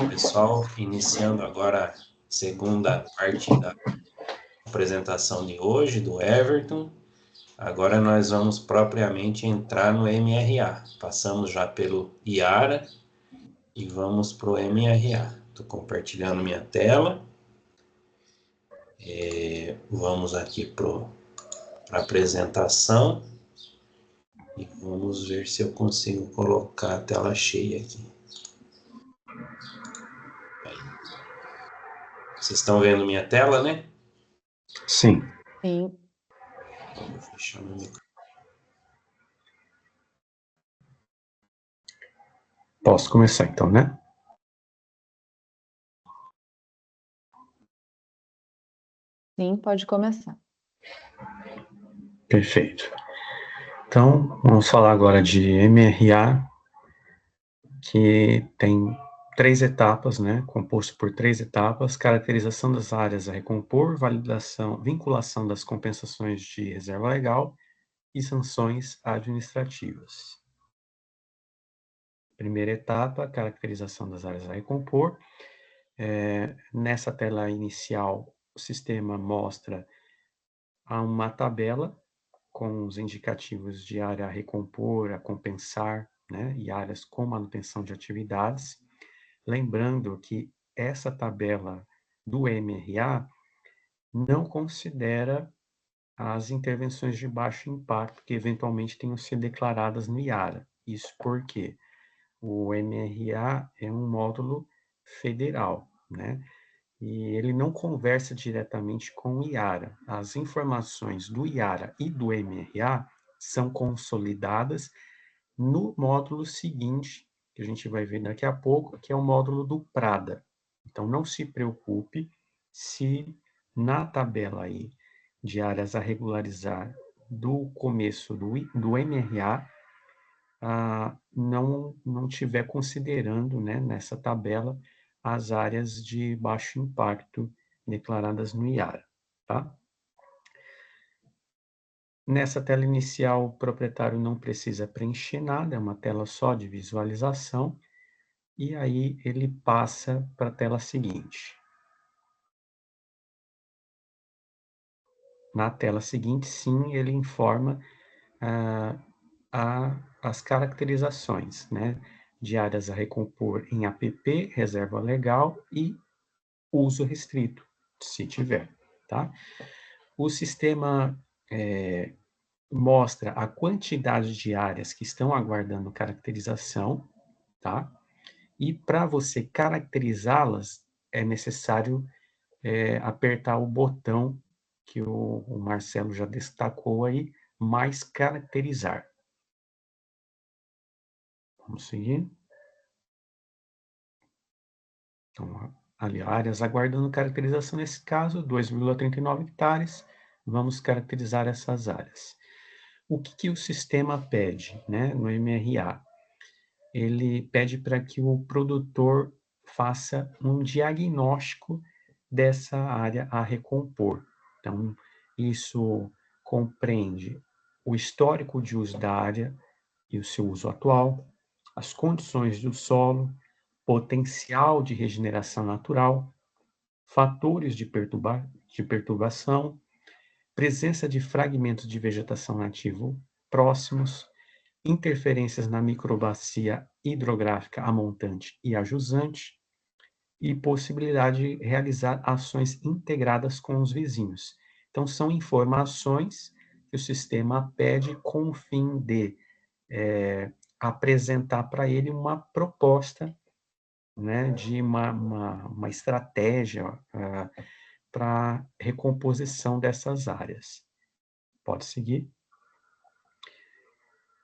Pessoal, iniciando agora a segunda parte da apresentação de hoje, do Everton. Agora nós vamos propriamente entrar no MRA. Passamos já pelo IARA e vamos para o MRA. Estou compartilhando minha tela. Vamos aqui para a apresentação e vamos ver se eu consigo colocar a tela cheia aqui. Vocês estão vendo minha tela, né? Sim. Sim. Vou fechar meu microfone. Posso começar então, né? Sim, pode começar. Perfeito. Então, vamos falar agora de MRA, que tem 3 etapas, né? Composto por 3 etapas: caracterização das áreas a recompor, validação, vinculação das compensações de reserva legal e sanções administrativas. Primeira etapa, caracterização das áreas a recompor. Nessa tela inicial, o sistema mostra uma tabela com os indicativos de área a recompor, a compensar, né, e áreas com manutenção de atividades. Lembrando que essa tabela do MRA não considera as intervenções de baixo impacto que eventualmente tenham sido declaradas no IARA. Isso porque o MRA é um módulo federal, né? E ele não conversa diretamente com o IARA. As informações do IARA e do MRA são consolidadas no módulo seguinte, que a gente vai ver daqui a pouco, que é o módulo do PRADA. Então, não se preocupe se na tabela aí de áreas a regularizar do começo do MRA, não estiver considerando, né, nessa tabela, as áreas de baixo impacto declaradas no IARA, tá? Nessa tela inicial, o proprietário não precisa preencher nada, é uma tela só de visualização, e aí ele passa para a tela seguinte. Na tela seguinte, sim, ele informa as caracterizações, né, de áreas a recompor em APP, reserva legal e uso restrito, se tiver, tá? O sistema mostra a quantidade de áreas que estão aguardando caracterização, tá? E para você caracterizá-las, é necessário apertar o botão que o Marcelo já destacou aí, mais caracterizar. Vamos seguir. Então, ali, áreas aguardando caracterização, nesse caso, 2,39 hectares, vamos caracterizar essas áreas. O que o sistema pede, né, no MRA? Ele pede para que o produtor faça um diagnóstico dessa área a recompor. Então, isso compreende o histórico de uso da área e o seu uso atual, as condições do solo, potencial de regeneração natural, fatores de perturbação, presença de fragmentos de vegetação nativo próximos, interferências na microbacia hidrográfica a montante e a jusante, e possibilidade de realizar ações integradas com os vizinhos. Então, são informações que o sistema pede com o fim de apresentar para ele uma proposta, né, de uma estratégia para recomposição dessas áreas. Pode seguir.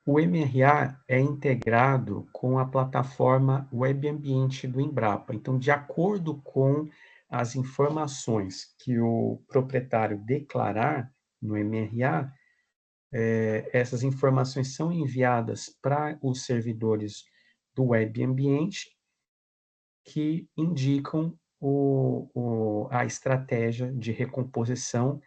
O MRA é integrado com a plataforma Web Ambiente do Embrapa. Então, de acordo com as informações que o proprietário declarar no MRA, essas informações são enviadas para os servidores do Web Ambiente, que indicam a estratégia de recomposição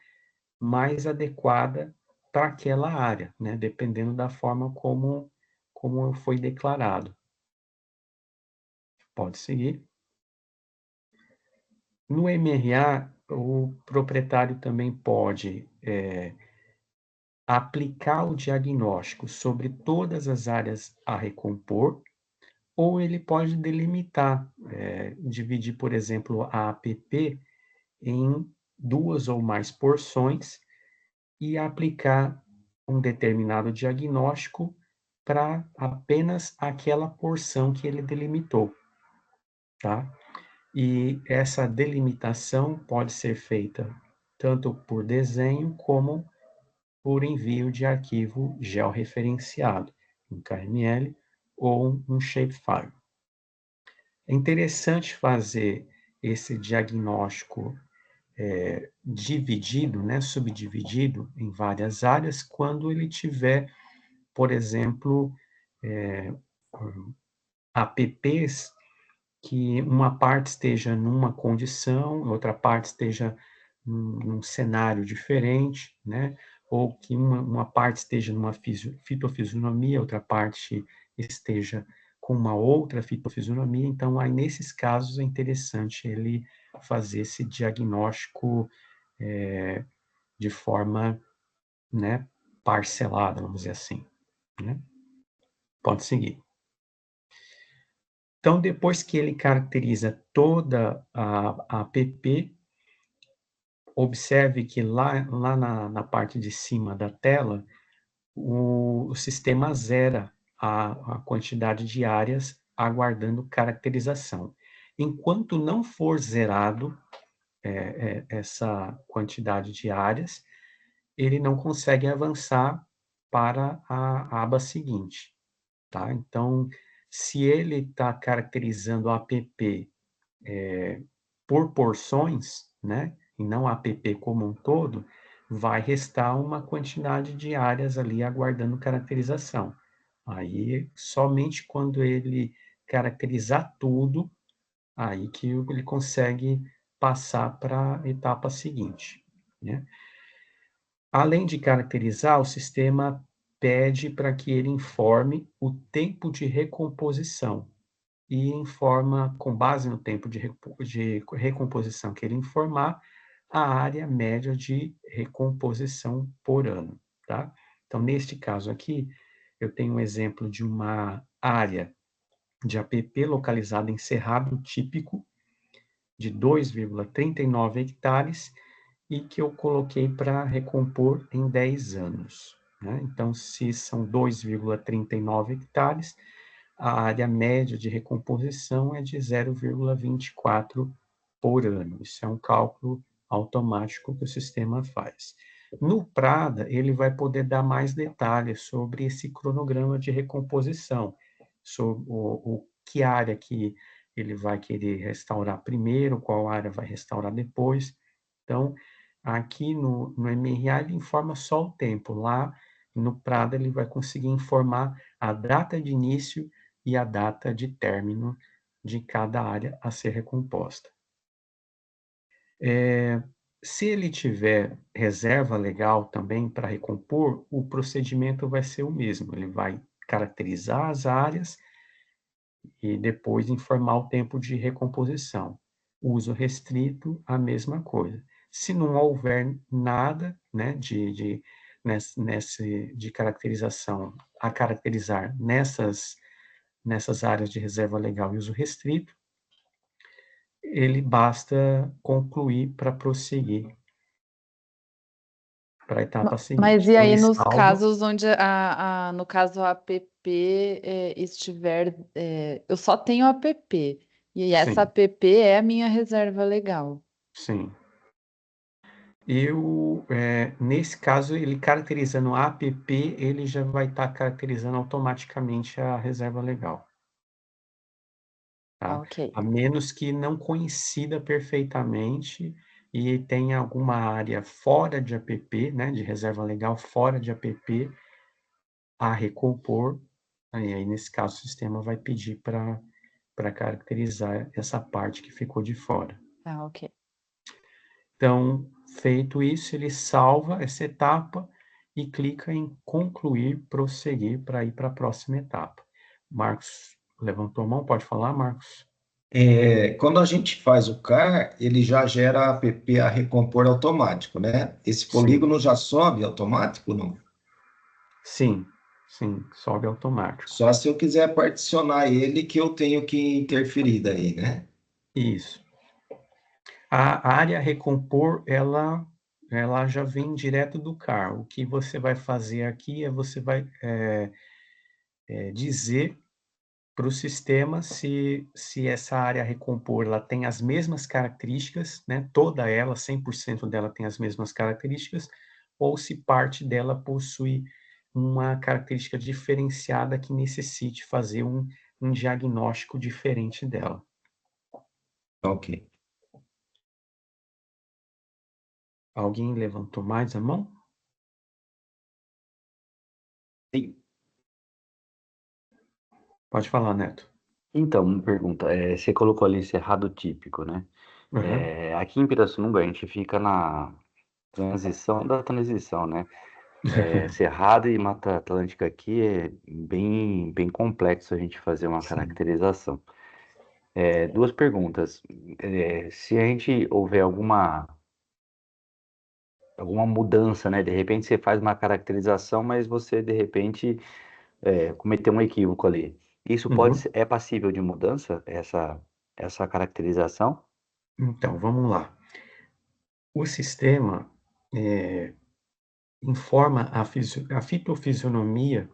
mais adequada para aquela área, né? Dependendo da forma como como foi declarado. Pode seguir. No MRA, o proprietário também pode aplicar o diagnóstico sobre todas as áreas a recompor, ou ele pode delimitar, dividir, por exemplo, a APP em 2 ou mais porções e aplicar um determinado diagnóstico para apenas aquela porção que ele delimitou, tá? E essa delimitação pode ser feita tanto por desenho como por envio de arquivo georreferenciado, um KML ou um shapefile. É interessante fazer esse diagnóstico dividido, né, subdividido em várias áreas, quando ele tiver, por exemplo, apps que uma parte esteja numa condição, outra parte esteja num cenário diferente, né? Ou que uma parte esteja numa fitofisionomia, outra parte esteja com uma outra fitofisionomia. Então, aí, nesses casos, é interessante ele fazer esse diagnóstico de forma, né, parcelada, vamos dizer assim, né? Pode seguir. Então, depois que ele caracteriza toda a app, observe que lá na parte de cima da tela, o sistema zera a quantidade de áreas aguardando caracterização. Enquanto não for zerado essa quantidade de áreas, ele não consegue avançar para a aba seguinte, tá? Então, se ele está caracterizando a app por porções, né, e não a app como um todo, vai restar uma quantidade de áreas ali aguardando caracterização. Aí, somente quando ele caracterizar tudo, aí que ele consegue passar para a etapa seguinte, né? Além de caracterizar, o sistema pede para que ele informe o tempo de recomposição e informa, com base no tempo de recomposição que ele informar, a área média de recomposição por ano, tá? Então, neste caso aqui, eu tenho um exemplo de uma área de app localizada em Cerrado Típico, de 2,39 hectares, e que eu coloquei para recompor em 10 anos, né? Então, se são 2,39 hectares, a área média de recomposição é de 0,24 por ano. Isso é um cálculo automático que o sistema faz. No Prada, ele vai poder dar mais detalhes sobre esse cronograma de recomposição, sobre o que área que ele vai querer restaurar primeiro, qual área vai restaurar depois. Então, aqui no MRA, ele informa só o tempo. Lá no Prada, ele vai conseguir informar a data de início e a data de término de cada área a ser recomposta. Se ele tiver reserva legal também para recompor, o procedimento vai ser o mesmo. Ele vai caracterizar as áreas e depois informar o tempo de recomposição. Uso restrito, a mesma coisa. Se não houver nada, né, de caracterização a caracterizar nessas áreas de reserva legal e uso restrito, ele basta concluir para prosseguir para a etapa seguinte. Mas e Então, aí ele nos salva. casos onde no caso a app estiver, eu só tenho a app, e essa Sim, app é a minha reserva legal. sim. Nesse caso, ele caracterizando a app, ele já vai estar caracterizando automaticamente a reserva legal, tá? Ok. A menos que não coincida perfeitamente e tenha alguma área fora de app, né, de reserva legal fora de app a recompor, aí nesse caso o sistema vai pedir para caracterizar essa parte que ficou de fora. Ok. Então, feito isso, ele salva essa etapa e clica em concluir, prosseguir para ir para a próxima etapa. Marcos levantou a mão, pode falar, Marcos? Quando a gente faz o CAR, ele já gera a app a recompor automático, né? Esse polígono já sobe automático, não? Sim, sobe automático. Só se eu quiser particionar ele que eu tenho que interferir daí, né? Isso. A área recompor, ela já vem direto do CAR. O que você vai fazer aqui é você vai dizer para o sistema se essa área a recompor ela tem as mesmas características, né? Toda ela, 100% dela tem as mesmas características, ou se parte dela possui uma característica diferenciada que necessite fazer um diagnóstico diferente dela. Ok. Alguém levantou mais a mão? Sim. Pode falar, Neto. Então, uma pergunta. Você colocou ali cerrado típico, né? Uhum. Aqui em Pirassununga, a gente fica na transição da transição, né? Cerrado e Mata Atlântica aqui é bem, bem complexo a gente fazer uma caracterização. Duas perguntas. Se a gente houver alguma mudança, né? De repente você faz uma caracterização, mas você, de repente, cometeu um equívoco ali. Isso Uhum. é passível de mudança, essa caracterização? Então, vamos lá. O sistema informa a fitofisionomia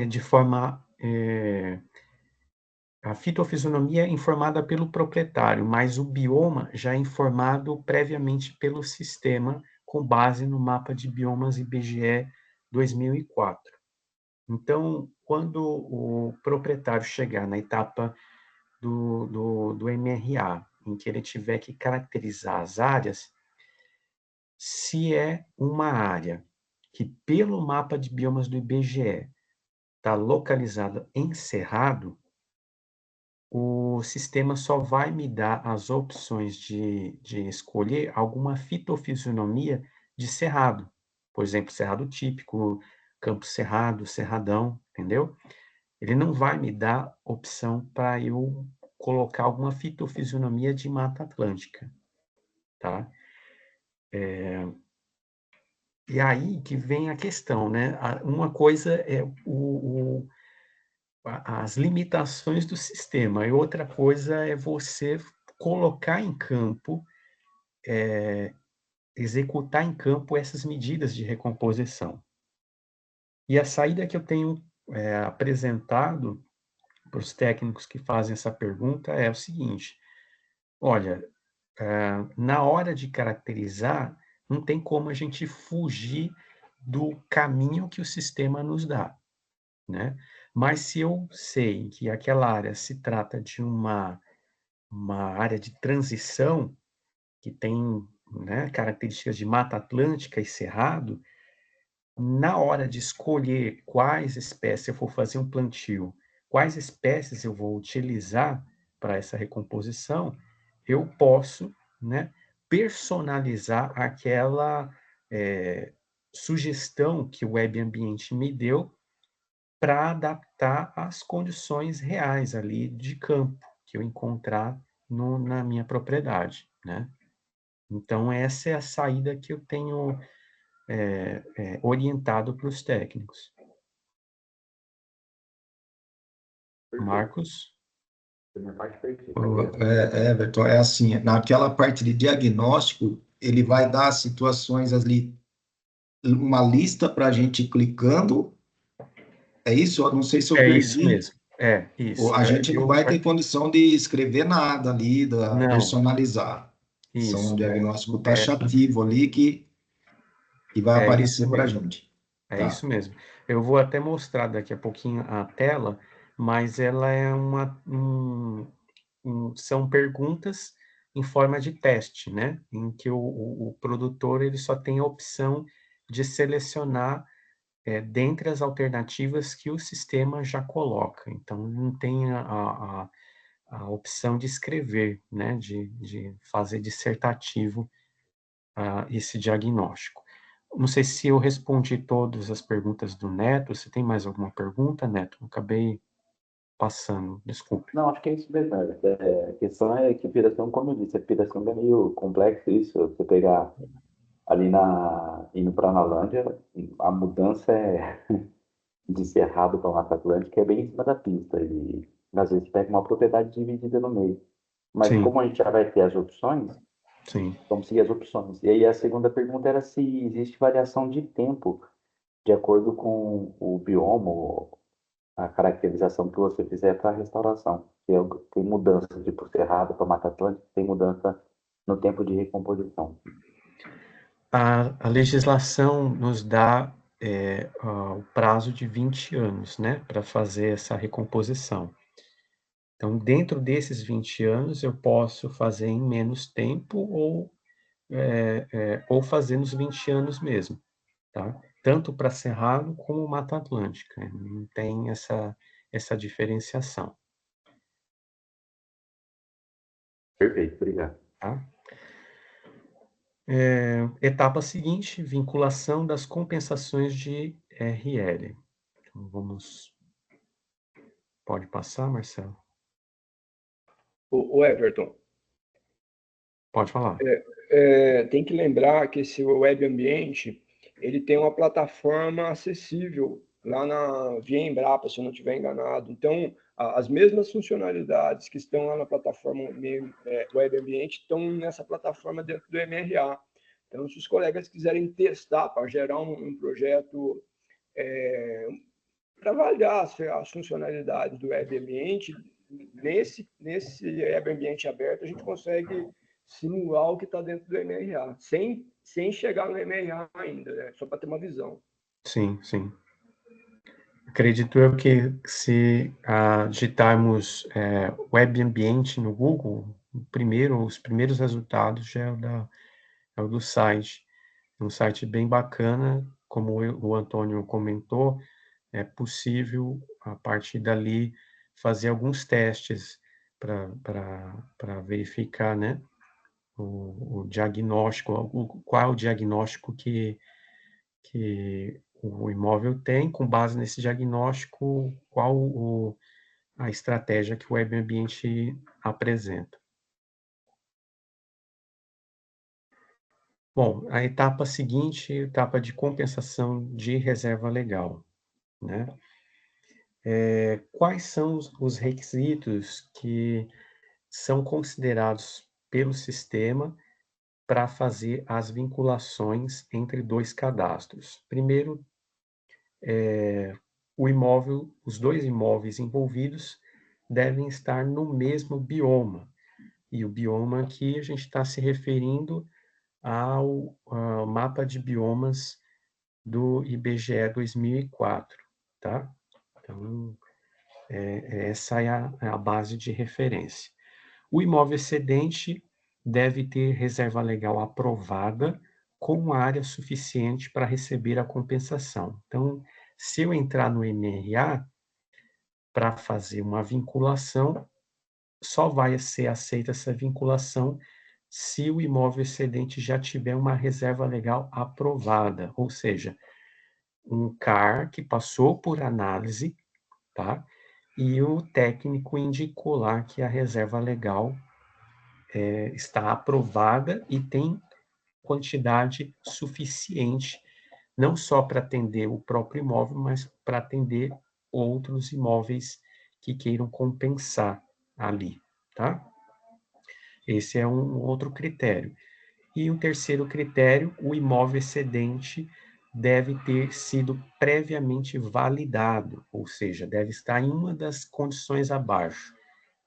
de forma. A fitofisionomia é informada pelo proprietário, mas o bioma já é informado previamente pelo sistema, com base no mapa de biomas IBGE 2004. Então, quando o proprietário chegar na etapa do MRA, em que ele tiver que caracterizar as áreas, se é uma área que, pelo mapa de biomas do IBGE, está localizada em Cerrado, o sistema só vai me dar as opções de escolher alguma fitofisionomia de cerrado. Por exemplo, cerrado típico, campo cerrado, cerradão, entendeu? Ele não vai me dar opção para eu colocar alguma fitofisionomia de Mata Atlântica, tá? E aí que vem a questão, né? Uma coisa é as limitações do sistema, e outra coisa é você colocar em campo, executar em campo essas medidas de recomposição. E a saída que eu tenho apresentado para os técnicos que fazem essa pergunta é o seguinte: olha, na hora de caracterizar, não tem como a gente fugir do caminho que o sistema nos dá, né? Mas se eu sei que aquela área se trata de uma área de transição, que tem, né, características de Mata Atlântica e Cerrado, na hora de escolher quais espécies eu vou fazer um plantio, quais espécies eu vou utilizar para essa recomposição, eu posso, né, personalizar aquela sugestão que o Web Ambiente me deu para adaptar às condições reais ali de campo que eu encontrar na minha propriedade, né? Então, essa é a saída que eu tenho orientado para os técnicos. Marcos? Everton, é assim, naquela parte de diagnóstico, ele vai dar situações ali, uma lista para a gente ir clicando, é isso? Eu não sei se eu É isso perdi. mesmo. É, isso. A gente não vai ter condição de escrever nada ali, Não, personalizar. São um isso. diagnóstico taxativo ali que vai É isso aparecer para a mesmo. gente. É Tá. isso mesmo. Eu vou até mostrar daqui a pouquinho a tela, mas ela é são perguntas em forma de teste, né? Em que o produtor ele só tem a opção de selecionar dentre as alternativas que o sistema já coloca. Então, não tem a opção de escrever, né? De fazer dissertativo esse diagnóstico. Não sei se eu respondi todas as perguntas do Neto. Você tem mais alguma pergunta, Neto? Eu acabei passando, desculpe. Não, acho que é isso mesmo. A questão é que piração, como eu disse, a piração é meio complexo isso. Você pegar ali indo para a Nalândia, a mudança de Cerrado para Mata Atlântica é bem em cima da pista. E às vezes pega uma propriedade dividida no meio. Mas Sim, como a gente já vai ter as opções, sim. vamos seguir as opções. E aí a segunda pergunta era se existe variação de tempo de acordo com o bioma, ou a caracterização que você fizer para a restauração. Tem mudança de por Cerrado para Mata Atlântica, tem mudança no tempo de recomposição. A legislação nos dá o prazo de 20 anos, né, para fazer essa recomposição. Então, dentro desses 20 anos, eu posso fazer em menos tempo ou fazer nos 20 anos mesmo, tá? Tanto para Cerrado como Mata Atlântica, não tem essa diferenciação, Perfeito, obrigado. tá? Etapa seguinte, vinculação das compensações de RL. Então, pode passar, Marcelo? O Everton, Pode falar. tem que lembrar que esse web ambiente ele tem uma plataforma acessível lá via Embrapa, se eu não estiver enganado. Então, as mesmas funcionalidades que estão lá na plataforma web ambiente estão nessa plataforma dentro do MRA. Então, se os colegas quiserem testar para gerar um projeto para avaliar as funcionalidades do web ambiente, nesse web ambiente aberto, a gente consegue simular o que está dentro do MRA, sem chegar no MRA ainda, né? Só para ter uma visão. Sim, sim. Acredito eu que se digitarmos web ambiente no Google, os primeiros resultados já é o do site. É um site bem bacana, como o Antônio comentou, é possível, a partir dali, fazer alguns testes para verificar, né, o diagnóstico, qual é o diagnóstico que o imóvel tem, com base nesse diagnóstico, qual a estratégia que o web ambiente apresenta. Bom, a etapa seguinte, etapa de compensação de reserva legal, né? Quais são os requisitos que são considerados pelo sistema para fazer as vinculações entre dois cadastros? Primeiro, os dois imóveis envolvidos devem estar no mesmo bioma. E o bioma aqui a gente está se referindo ao mapa de biomas do IBGE 2004, tá? Então, essa é a base de referência. O imóvel excedente deve ter reserva legal aprovada com área suficiente para receber a compensação. Então, se eu entrar no MRA para fazer uma vinculação, só vai ser aceita essa vinculação se o imóvel excedente já tiver uma reserva legal aprovada, ou seja, um CAR que passou por análise, tá? E o técnico indicou lá que a reserva legal está aprovada e tem quantidade suficiente, não só para atender o próprio imóvel, mas para atender outros imóveis que queiram compensar ali, tá? Esse é um outro critério. E um terceiro critério, o imóvel excedente deve ter sido previamente validado, ou seja, deve estar em uma das condições abaixo,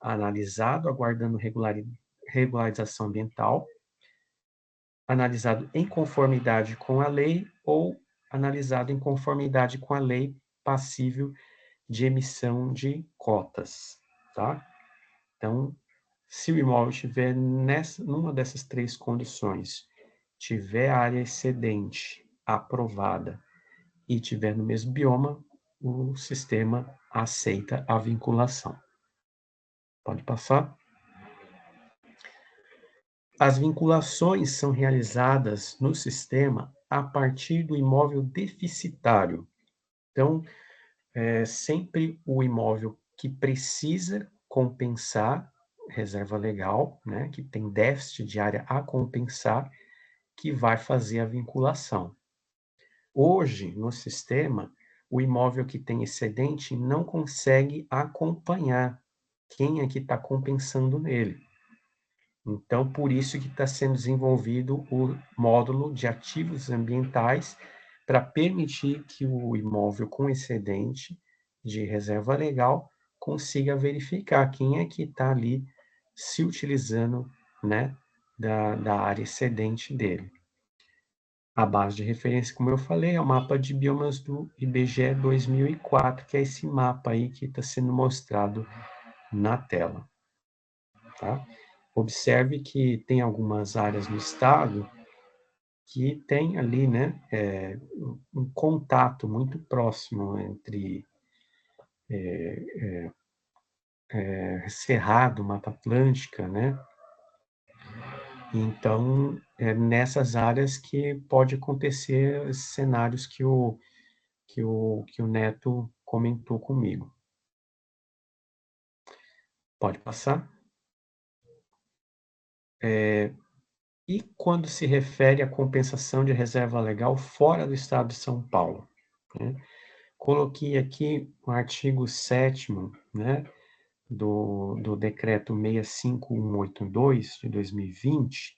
analisado, aguardando regularização ambiental, analisado em conformidade com a lei ou analisado em conformidade com a lei passível de emissão de cotas, tá? Então, se o imóvel estiver numa dessas três condições, tiver área excedente aprovada e tiver no mesmo bioma, o sistema aceita a vinculação. Pode passar? As vinculações são realizadas no sistema a partir do imóvel deficitário. Então, sempre o imóvel que precisa compensar reserva legal, né, que tem déficit de área a compensar, que vai fazer a vinculação. Hoje, no sistema, o imóvel que tem excedente não consegue acompanhar quem é que está compensando nele. Então, por isso que está sendo desenvolvido o módulo de ativos ambientais para permitir que o imóvel com excedente de reserva legal consiga verificar quem é que está ali se utilizando, né, da área excedente dele. A base de referência, como eu falei, é o mapa de biomas do IBGE 2004, que é esse mapa aí que está sendo mostrado na tela. Tá? Observe que tem algumas áreas no estado que tem ali, né, um contato muito próximo entre Cerrado, Mata Atlântica, né? Então, é nessas áreas que pode acontecer esses cenários que o Neto comentou comigo. Pode passar. E quando se refere à compensação de reserva legal fora do estado de São Paulo? Né? Coloquei aqui o artigo 7º, né, do decreto 65182 de 2020,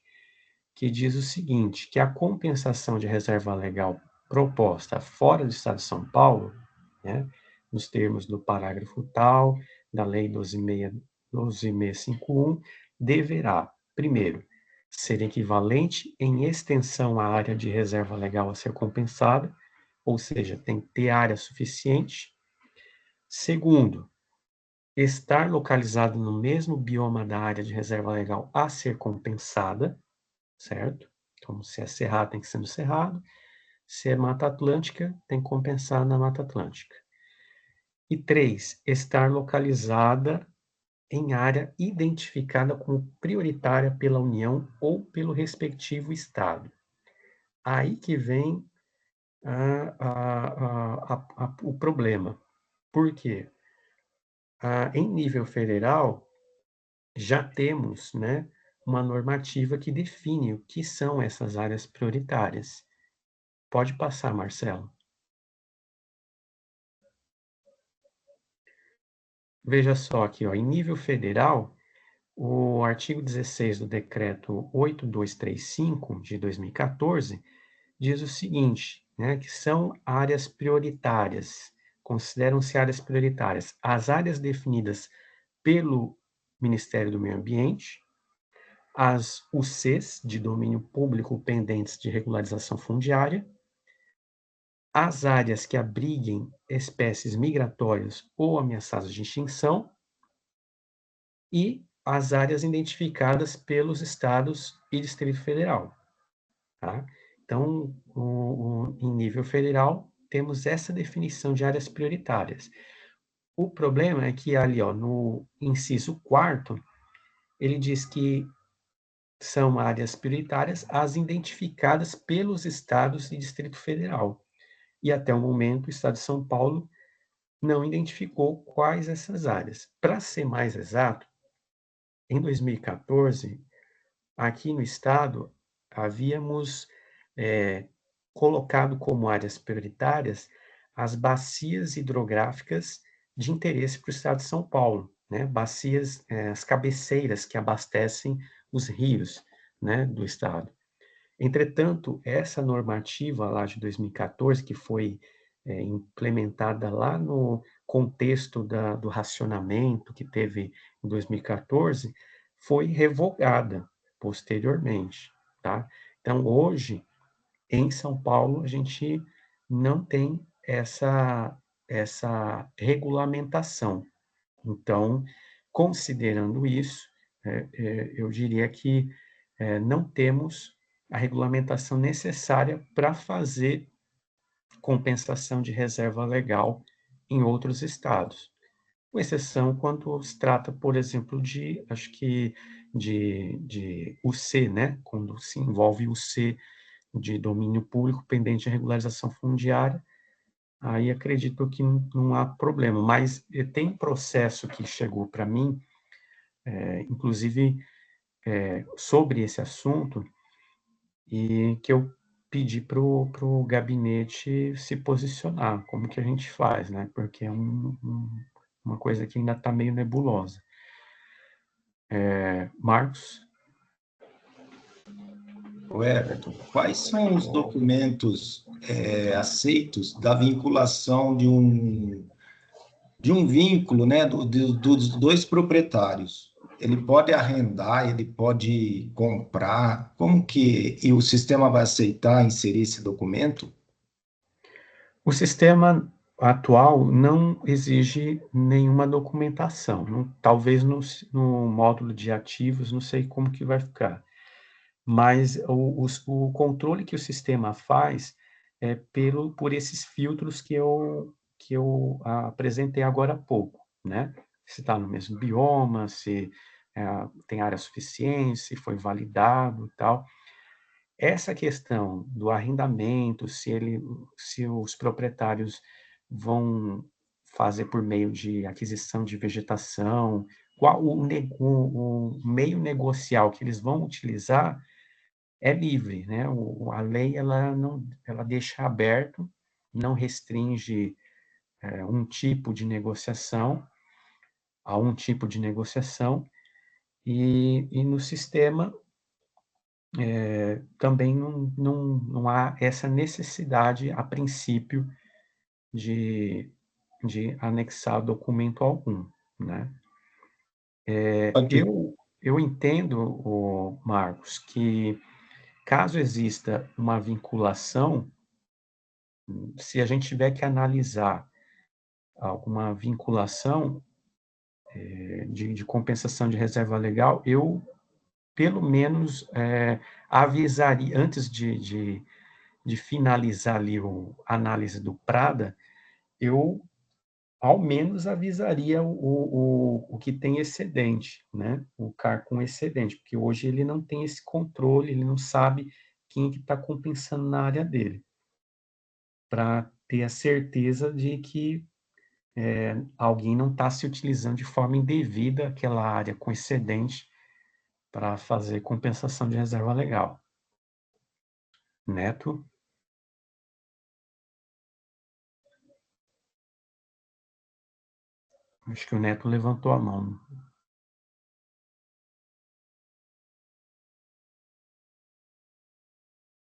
que diz o seguinte, que a compensação de reserva legal proposta fora do estado de São Paulo, né, nos termos do parágrafo tal da Lei 12.651, deverá, primeiro, ser equivalente em extensão à área de reserva legal a ser compensada, ou seja, tem que ter área suficiente. Segundo, estar localizado no mesmo bioma da área de reserva legal a ser compensada, certo? Então, se é cerrado, tem que ser no cerrado. Se é Mata Atlântica, tem que compensar na Mata Atlântica. E 3, estar localizada em área identificada como prioritária pela União ou pelo respectivo Estado. Aí que vem o problema. Por quê? Em nível federal, já temos, né, uma normativa que define o que são essas áreas prioritárias. Pode passar, Marcelo. Veja só aqui, ó, em nível federal, o artigo 16 do decreto 8235 de 2014 diz o seguinte, né, que são áreas prioritárias, consideram-se áreas prioritárias as áreas definidas pelo Ministério do Meio Ambiente, as UCs de domínio público pendentes de regularização fundiária, as áreas que abriguem espécies migratórias ou ameaçadas de extinção e as áreas identificadas pelos estados e Distrito Federal. Tá? Então, em nível federal, temos essa definição de áreas prioritárias. O problema é que ali, ó, no inciso 4º, ele diz que são áreas prioritárias as identificadas pelos estados e Distrito Federal. E até o momento, o estado de São Paulo não identificou quais essas áreas. Para ser mais exato, em 2014, aqui no estado, havíamos colocado como áreas prioritárias as bacias hidrográficas de interesse para o estado de São Paulo, né? Bacias, as cabeceiras que abastecem os rios, né, do estado. Entretanto, essa normativa lá de 2014, que foi implementada lá no contexto do racionamento que teve em 2014, foi revogada posteriormente, tá? Então, hoje, em São Paulo, a gente não tem essa regulamentação. Então, considerando isso, eu diria que não temos a regulamentação necessária para fazer compensação de reserva legal em outros estados, com exceção quando se trata, por exemplo, de UC, né? Quando se envolve UC de domínio público pendente de regularização fundiária, aí acredito que não há problema. Mas tem um processo que chegou para mim, inclusive sobre esse assunto, e que eu pedi para o gabinete se posicionar, como que a gente faz, né? Porque é uma coisa que ainda está meio nebulosa. Marcos? Everton, quais são os documentos aceitos da vinculação de um vínculo, né, dos dois proprietários? Ele pode arrendar, ele pode comprar, e o sistema vai aceitar inserir esse documento? O sistema atual não exige nenhuma documentação, talvez no módulo de ativos, não sei como que vai ficar, mas o controle que o sistema faz é por esses filtros que eu apresentei agora há pouco, né? Se está no mesmo bioma, se tem área suficiente, se foi validado e tal. Essa questão do arrendamento, se os proprietários vão fazer por meio de aquisição de vegetação, qual o meio negocial que eles vão utilizar é livre, né? A lei ela deixa aberto, não restringe um tipo de negociação a um tipo de negociação, e no sistema também não há essa necessidade, a princípio, de anexar documento algum, né? Eu entendo, Marcos, que caso exista uma vinculação, se a gente tiver que analisar alguma vinculação de compensação de reserva legal, eu, pelo menos, avisaria, antes de finalizar ali a análise do Prada, eu, ao menos, avisaria o que tem excedente, né? O CAR com excedente, porque hoje ele não tem esse controle, ele não sabe quem que está compensando na área dele, para ter a certeza de que alguém não está se utilizando de forma indevida aquela área com excedente para fazer compensação de reserva legal. Neto? Acho que o Neto levantou a mão.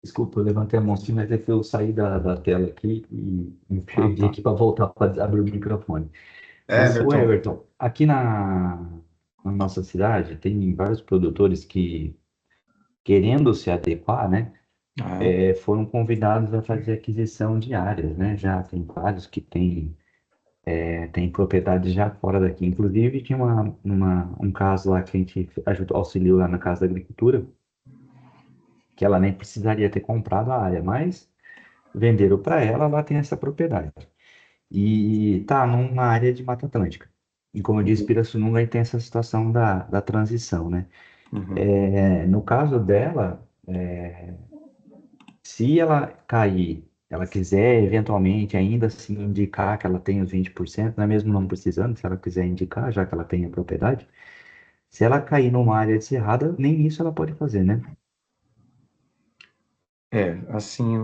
Desculpa, eu levantei a mão sim, mas é que eu saí da tela aqui e me perdi aqui para voltar para abrir o microfone. Mas, o Everton, aqui na nossa cidade tem vários produtores que, querendo se adequar, né, foram convidados a fazer aquisição de áreas, né? Já tem vários que tem propriedades já fora daqui. Inclusive, tinha um caso lá que a gente auxiliou lá na Casa da Agricultura, que ela nem precisaria ter comprado a área, mas venderam para ela, ela tem essa propriedade. E tá numa área de Mata Atlântica. E como eu disse, Pirassununga aí tem essa situação da transição, né? No caso dela, se ela cair, ela quiser eventualmente ainda assim indicar que ela tem os 20%, né? Mesmo não precisando, se ela quiser indicar, já que ela tem a propriedade, se ela cair numa área descerrada, nem isso ela pode fazer, né? Assim,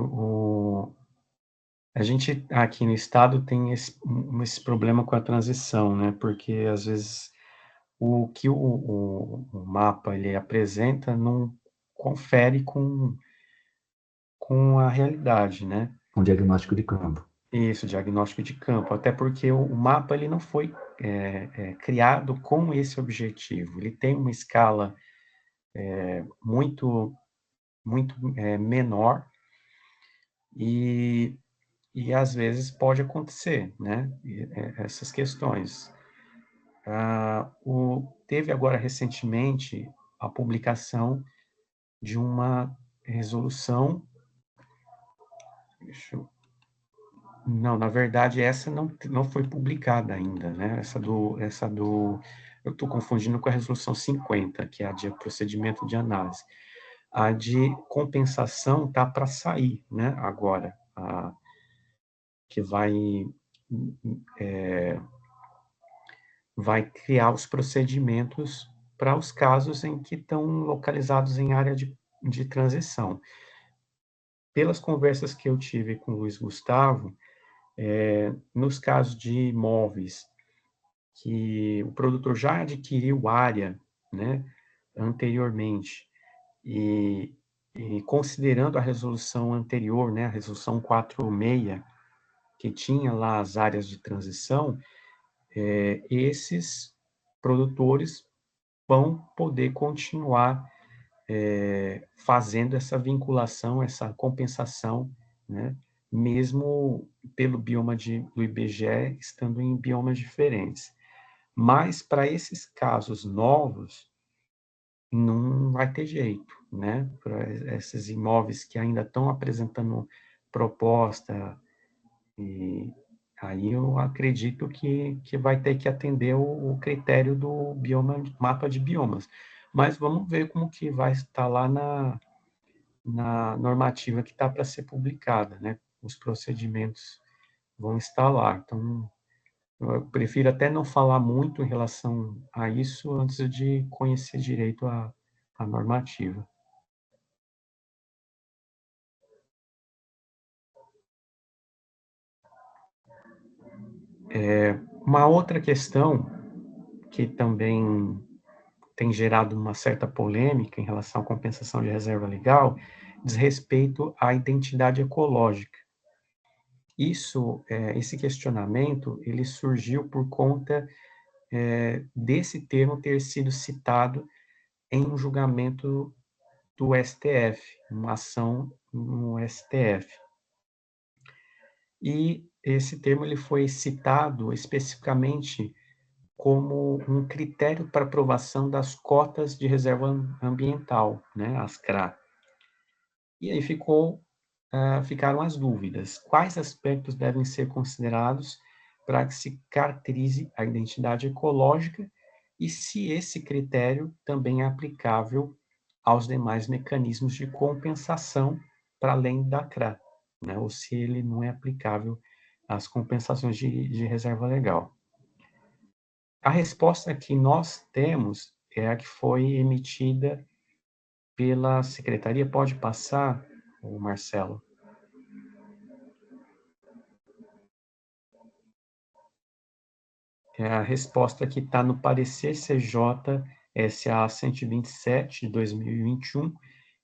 a gente aqui no estado tem esse problema com a transição, né? Porque às vezes o que o mapa ele apresenta não confere com a realidade, né? Um diagnóstico de campo. Isso, diagnóstico de campo, até porque o mapa ele não foi criado com esse objetivo. Ele tem uma escala muito menor e às vezes pode acontecer, né? Essas questões. Teve agora recentemente a publicação de uma resolução. Não, na verdade essa não foi publicada ainda, né? Eu estou confundindo com a resolução 50, que é a de procedimento de análise. A de compensação tá para sair, né, agora, que vai criar os procedimentos para os casos em que estão localizados em área de transição. Pelas conversas que eu tive com o Luiz Gustavo, nos casos de imóveis que o produtor já adquiriu área, né, anteriormente, e considerando a resolução anterior, né, a resolução 46, que tinha lá as áreas de transição, esses produtores vão poder continuar fazendo essa vinculação, essa compensação, né, mesmo pelo bioma do IBGE estando em biomas diferentes. Mas para esses casos novos, não vai ter jeito, né? Para esses imóveis que ainda estão apresentando proposta, e aí eu acredito que vai ter que atender o critério do mapa de biomas. Mas vamos ver como que vai estar lá na normativa que está para ser publicada, né? Os procedimentos vão estar lá. Então, eu prefiro até não falar muito em relação a isso antes de conhecer direito a normativa. Uma outra questão que também tem gerado uma certa polêmica em relação à compensação de reserva legal diz respeito à identidade ecológica. Esse questionamento, ele surgiu por conta desse termo ter sido citado em um julgamento do STF, uma ação no STF. E esse termo ele foi citado especificamente como um critério para aprovação das cotas de reserva ambiental, né, as CRA. E aí ficaram as dúvidas. Quais aspectos devem ser considerados para que se caracterize a identidade ecológica e se esse critério também é aplicável aos demais mecanismos de compensação para além da CRA, né? Ou se ele não é aplicável às compensações de reserva legal. A resposta que nós temos é a que foi emitida pela Secretaria. Pode passar, o Marcelo? É a resposta que está no parecer CJ SA 127 de 2021,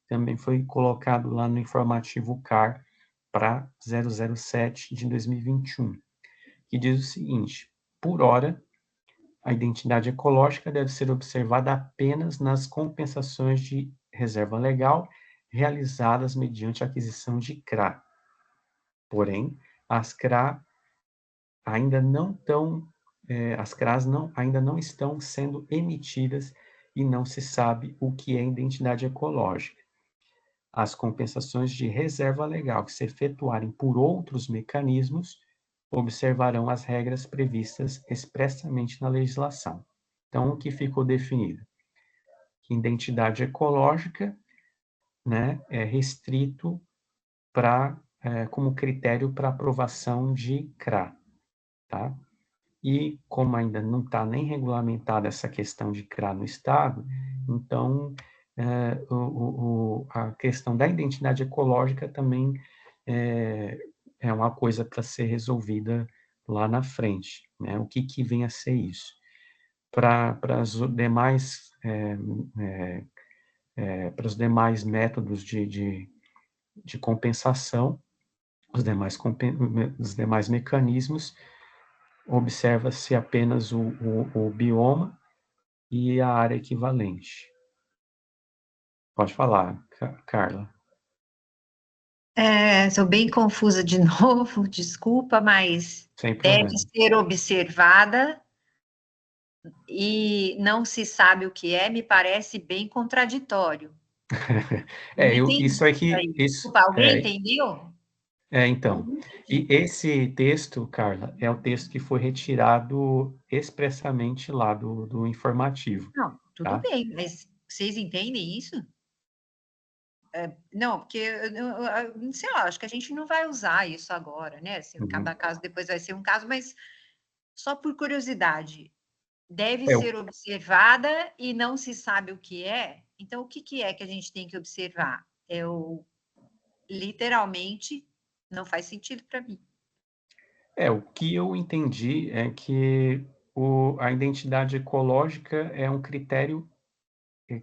também foi colocado lá no informativo CAR para 007 de 2021, que diz o seguinte: por hora, a identidade ecológica deve ser observada apenas nas compensações de reserva legal realizadas mediante aquisição de CRA. Porém, as CRA ainda não estão ainda não estão sendo emitidas e não se sabe o que é identidade ecológica. As compensações de reserva legal que se efetuarem por outros mecanismos observarão as regras previstas expressamente na legislação. Então, o que ficou definido? Identidade ecológica, né, é restrito como critério para aprovação de CRA, tá? E como ainda não está nem regulamentada essa questão de CRA no Estado, então a questão da identidade ecológica também é uma coisa para ser resolvida lá na frente, né? O que vem a ser isso? Para os demais métodos de compensação, os demais mecanismos, observa-se apenas o bioma e a área equivalente. Pode falar, Carla. Sou bem confusa de novo, desculpa, mas deve ser observada e não se sabe o que é, me parece bem contraditório. Isso é que... Desculpa, alguém entendeu? Então, e esse texto, Carla, é o texto que foi retirado expressamente lá do informativo. Não, tudo bem, mas vocês entendem isso? Não, porque, sei lá, acho que a gente não vai usar isso agora, né? Assim, cada caso depois vai ser um caso, mas só por curiosidade, deve ser observada e não se sabe o que é? Então, o que é que a gente tem que observar? Literalmente, não faz sentido para mim. O que eu entendi é que a identidade ecológica é um critério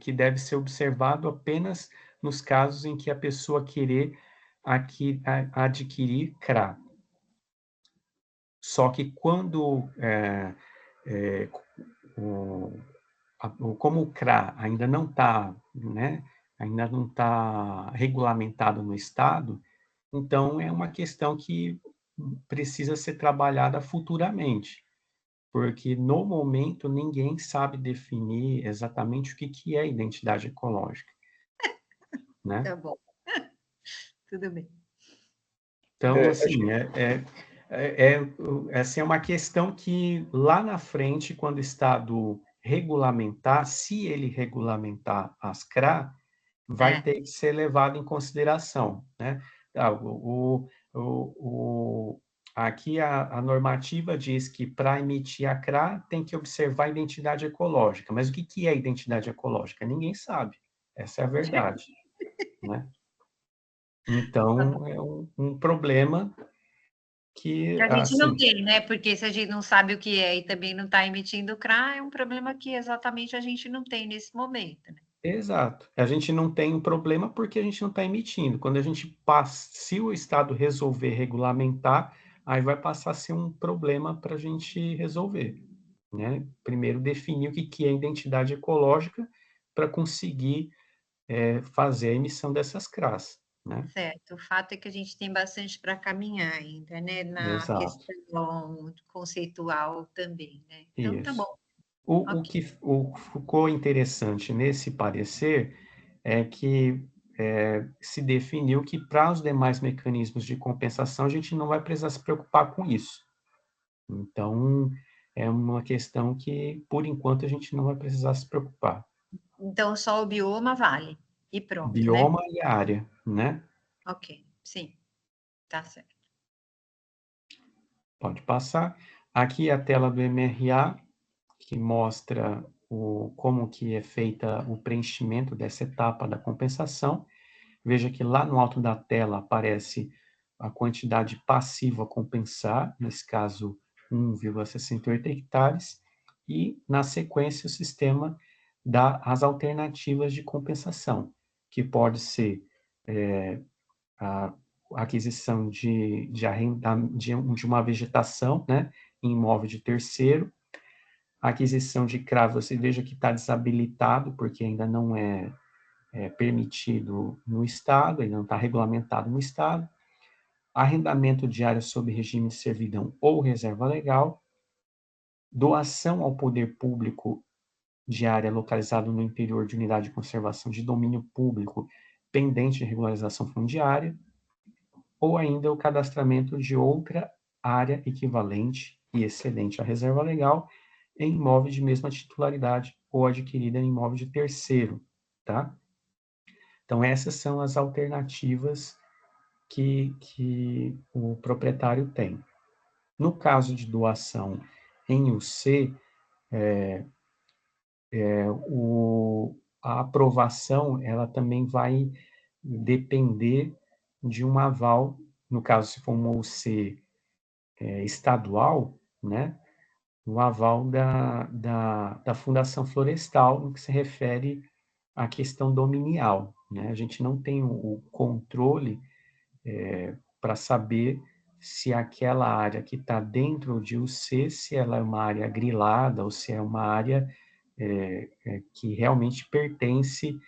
que deve ser observado apenas nos casos em que a pessoa querer adquirir CRA. Só que quando, como o CRA ainda não está, né, ainda não está regulamentado no Estado, então é uma questão que precisa ser trabalhada futuramente, porque no momento ninguém sabe definir exatamente o que é identidade ecológica, né? Tá bom, tudo bem. Então, assim, essa é uma questão que lá na frente, quando o Estado regulamentar, se ele regulamentar as CRA, vai ter que ser levado em consideração, né? Aqui a normativa diz que para emitir a CRA tem que observar a identidade ecológica, mas o que é identidade ecológica? Ninguém sabe, essa é a verdade, né? Então, é um problema que, a gente assim, não tem, né? Porque se a gente não sabe o que é e também não está emitindo CRA, é um problema que exatamente a gente não tem nesse momento, né? Exato. A gente não tem um problema porque a gente não está emitindo. Quando a gente passa, se o Estado resolver regulamentar, aí vai passar a ser um problema para a gente resolver, né? Primeiro definir o que é identidade ecológica para conseguir fazer a emissão dessas CRAs, né? Certo. O fato é que a gente tem bastante para caminhar ainda, né? Na Exato. questão conceitual também, né? Então, tá Isso. bom. O que ficou interessante nesse parecer é que se definiu que para os demais mecanismos de compensação a gente não vai precisar se preocupar com isso. Então, é uma questão que, por enquanto, a gente não vai precisar se preocupar. Então, só o bioma vale. E pronto, Bioma né? e área, né? Ok, sim. Tá certo. Pode passar. Aqui a tela do MRA, que mostra como que é feita o preenchimento dessa etapa da compensação. Veja que lá no alto da tela aparece a quantidade passiva a compensar, nesse caso 1,68 hectares, e na sequência o sistema dá as alternativas de compensação, que pode ser a aquisição de uma vegetação, né, em imóvel de terceiro, a aquisição de CRA, você veja que está desabilitado, porque ainda não é permitido no Estado, ainda não está regulamentado no Estado, arrendamento de área sob regime de servidão ou reserva legal, doação ao poder público de área localizada no interior de unidade de conservação de domínio público pendente de regularização fundiária, ou ainda o cadastramento de outra área equivalente e excedente à reserva legal em imóvel de mesma titularidade ou adquirida em imóvel de terceiro, tá? Então, essas são as alternativas que o proprietário tem. No caso de doação em UC, a aprovação ela também vai depender de um aval, no caso, se for uma UC estadual, né, o aval da Fundação Florestal, no que se refere à questão dominial, né? A gente não tem o controle para saber se aquela área que está dentro de UC, se ela é uma área grilada ou se é uma área que realmente pertence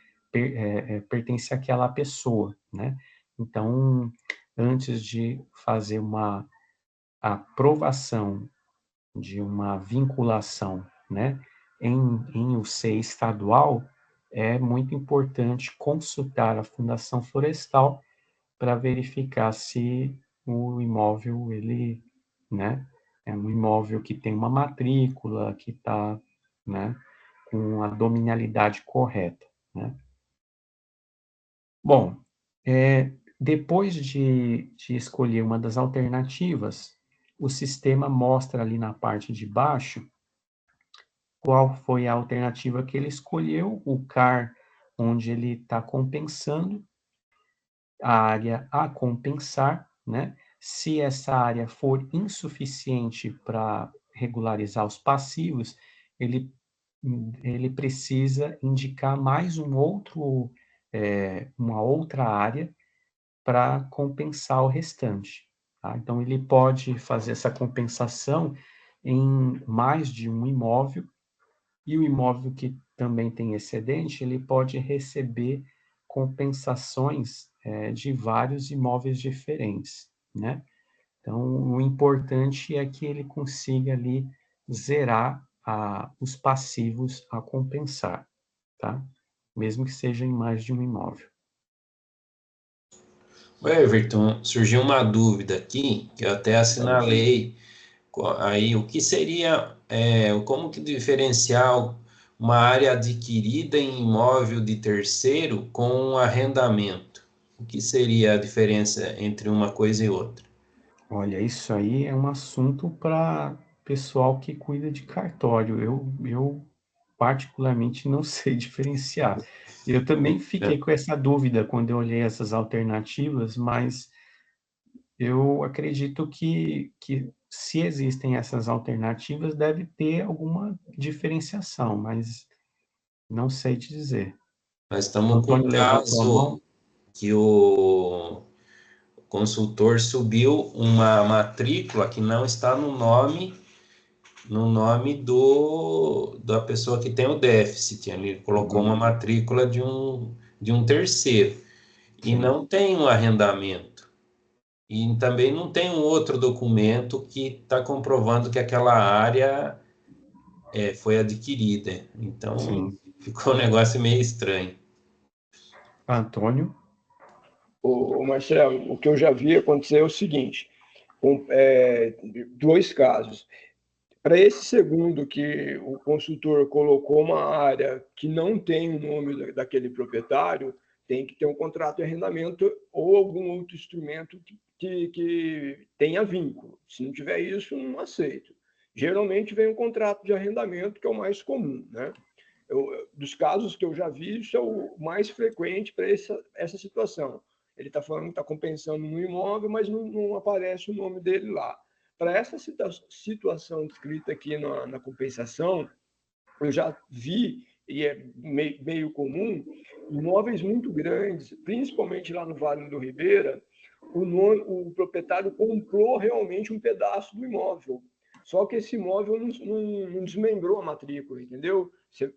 àquela pessoa, né? Então, antes de fazer uma aprovação de uma vinculação, né, em UC estadual, é muito importante consultar a Fundação Florestal para verificar se o imóvel, ele, né, é um imóvel que tem uma matrícula, que está, né, com a dominialidade correta, né. Bom, depois de escolher uma das alternativas, o sistema mostra ali na parte de baixo qual foi a alternativa que ele escolheu, o CAR onde ele está compensando, a área a compensar, né? Se essa área for insuficiente para regularizar os passivos, ele, ele precisa indicar mais uma outra área para compensar o restante. Tá? Então, ele pode fazer essa compensação em mais de um imóvel, e o imóvel que também tem excedente, ele pode receber compensações de vários imóveis diferentes, né? Então, o importante é que ele consiga ali zerar os passivos a compensar, tá? Mesmo que seja em mais de um imóvel. Everton, surgiu uma dúvida aqui, que eu até assinalei, aí o que seria, como que diferenciar uma área adquirida em imóvel de terceiro com um arrendamento? O que seria a diferença entre uma coisa e outra? Olha, isso aí é um assunto para pessoal que cuida de cartório. Eu particularmente não sei diferenciar. Eu também fiquei com essa dúvida quando eu olhei essas alternativas, mas eu acredito que se existem essas alternativas, deve ter alguma diferenciação, mas não sei te dizer. Nós O estamos com um Antônio levantou a mão. caso que o consultor subiu uma matrícula que não está no nome da pessoa que tem o déficit. Ele colocou uma matrícula de um terceiro. E não tem um arrendamento. E também não tem um outro documento que está comprovando que aquela área foi adquirida. Então, Sim. ficou um negócio meio estranho. Antônio? O Marcelo, o que eu já vi acontecer é o seguinte, dois casos. Para esse segundo, que o consultor colocou uma área que não tem o nome daquele proprietário, tem que ter um contrato de arrendamento ou algum outro instrumento que tenha vínculo. Se não tiver isso, não aceito. Geralmente vem um contrato de arrendamento, que é o mais comum, né? Dos casos que eu já vi, isso é o mais frequente para essa situação. Ele está falando que está compensando um imóvel, mas não aparece o nome dele lá. Para essa situação descrita aqui na compensação, eu já vi, e é meio comum, imóveis muito grandes, principalmente lá no Vale do Ribeira, o proprietário comprou realmente um pedaço do imóvel. Só que esse imóvel não desmembrou a matrícula, entendeu?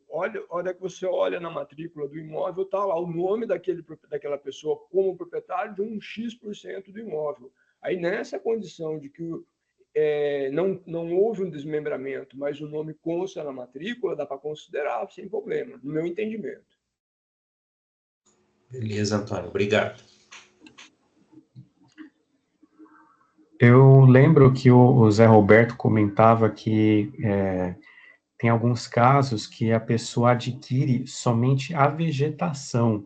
Olha que você olha na matrícula do imóvel, está lá o nome daquela pessoa como proprietário de um X% do imóvel. Aí, nessa condição de que não houve um desmembramento, mas o nome consta na matrícula, dá para considerar sem problema, no meu entendimento. Beleza, Antônio. Obrigado. Eu lembro que o Zé Roberto comentava que tem alguns casos que a pessoa adquire somente a vegetação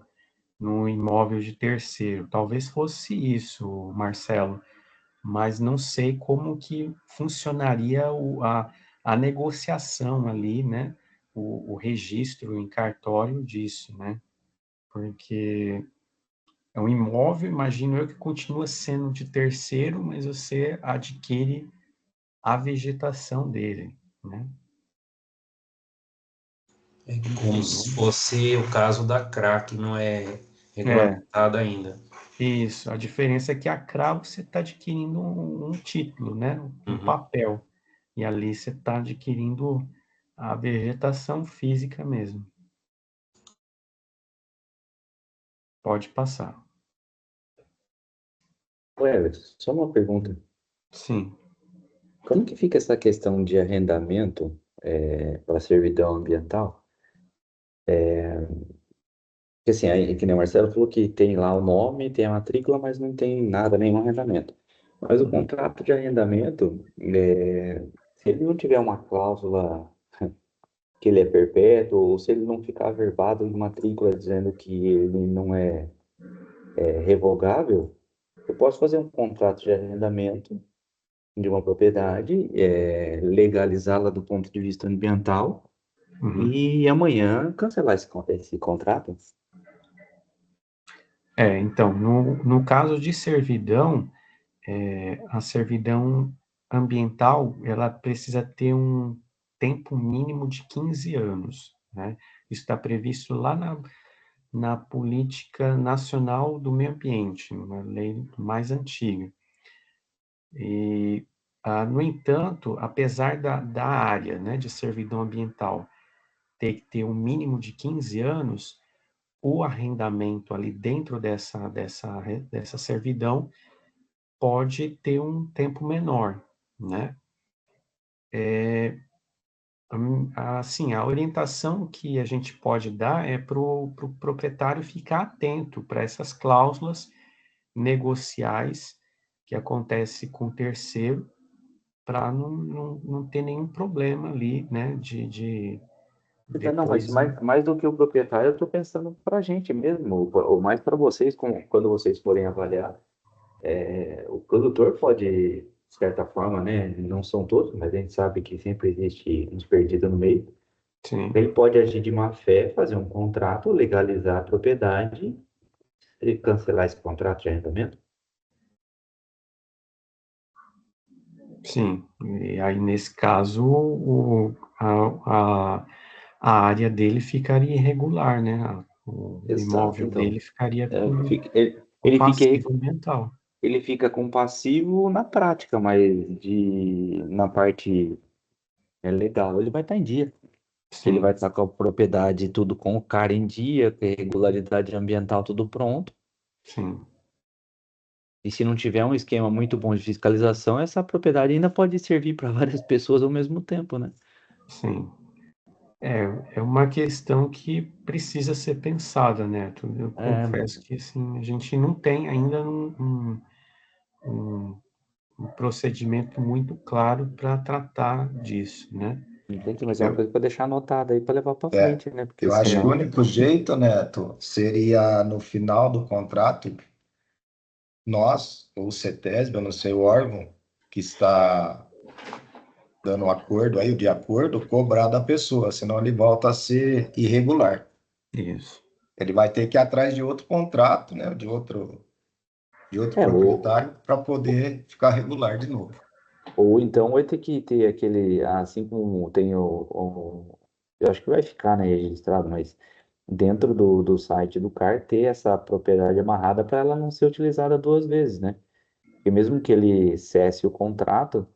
no imóvel de terceiro. Talvez fosse isso, Marcelo, mas não sei como que funcionaria a negociação ali, né? O registro em cartório disso, né? Porque é um imóvel, imagino eu, que continua sendo de terceiro, mas você adquire a vegetação dele, né? É como se fosse o caso da CRA, que não é regulamentada ainda. Isso, a diferença é que a CRA você está adquirindo um título, né? Um papel. E ali você está adquirindo a vegetação física mesmo. Pode passar. Ué, só uma pergunta. Sim. Como que fica essa questão de arrendamento para servidão ambiental? Porque assim, aí, que nem o Marcelo falou que tem lá o nome, tem a matrícula, mas não tem nada, nenhum arrendamento. Mas o contrato de arrendamento, se ele não tiver uma cláusula que ele é perpétuo, ou se ele não ficar averbado em matrícula dizendo que ele não é revogável, eu posso fazer um contrato de arrendamento de uma propriedade, legalizá-la do ponto de vista ambiental Uhum. e amanhã cancelar esse contrato. Então, no caso de servidão, a servidão ambiental, ela precisa ter um tempo mínimo de 15 anos, né? Isso está previsto lá na Política Nacional do Meio Ambiente, uma lei mais antiga. No entanto, apesar da área, né, de servidão ambiental ter que ter um mínimo de 15 anos, o arrendamento ali dentro dessa servidão pode ter um tempo menor, né? Assim, a orientação que a gente pode dar é para o proprietário ficar atento para essas cláusulas negociais que acontece com o terceiro, para não ter nenhum problema ali, né, de Não, mas depois... mais do que o proprietário, eu estou pensando para a gente mesmo, ou mais para vocês, quando vocês forem avaliar. O produtor pode, de certa forma, né, não são todos, mas a gente sabe que sempre existe uns perdidos no meio. Sim, Ele pode agir de má fé, fazer um contrato, legalizar a propriedade e cancelar esse contrato de arrendamento. sim. E aí, nesse caso, a área dele ficaria irregular, né? O Exato, imóvel então. dele ficaria É, com o ele fica, passivo ambiental. ele fica com passivo na prática, mas na parte legal ele vai estar em dia. Ele vai Sim, estar com a propriedade tudo com o cara em dia, com a regularidade ambiental tudo pronto. sim, E se não tiver um esquema muito bom de fiscalização, essa propriedade ainda pode servir para várias pessoas ao mesmo tempo, né? sim. É uma questão que precisa ser pensada, né? Eu É, confesso que, assim, a gente não tem ainda um procedimento muito claro para tratar disso, né? entendi, mas é uma Eu- coisa para deixar anotada aí para levar para É, frente, né? Porque eu acho que o senão. único jeito, Neto, seria no final do contrato, nós, ou o CETESB, eu não sei o órgão que está dando o acordo aí, o de acordo, cobrar da pessoa, senão ele volta a ser irregular. Isso. Ele vai ter que ir atrás de outro contrato, né, de outro É, proprietário para poder ficar regular de novo. ou então vai ter que ter aquele, assim como tem eu acho que vai ficar, né, registrado, mas dentro do site do CAR ter essa propriedade amarrada para ela não ser utilizada duas vezes, né? Porque mesmo que ele cesse o contrato,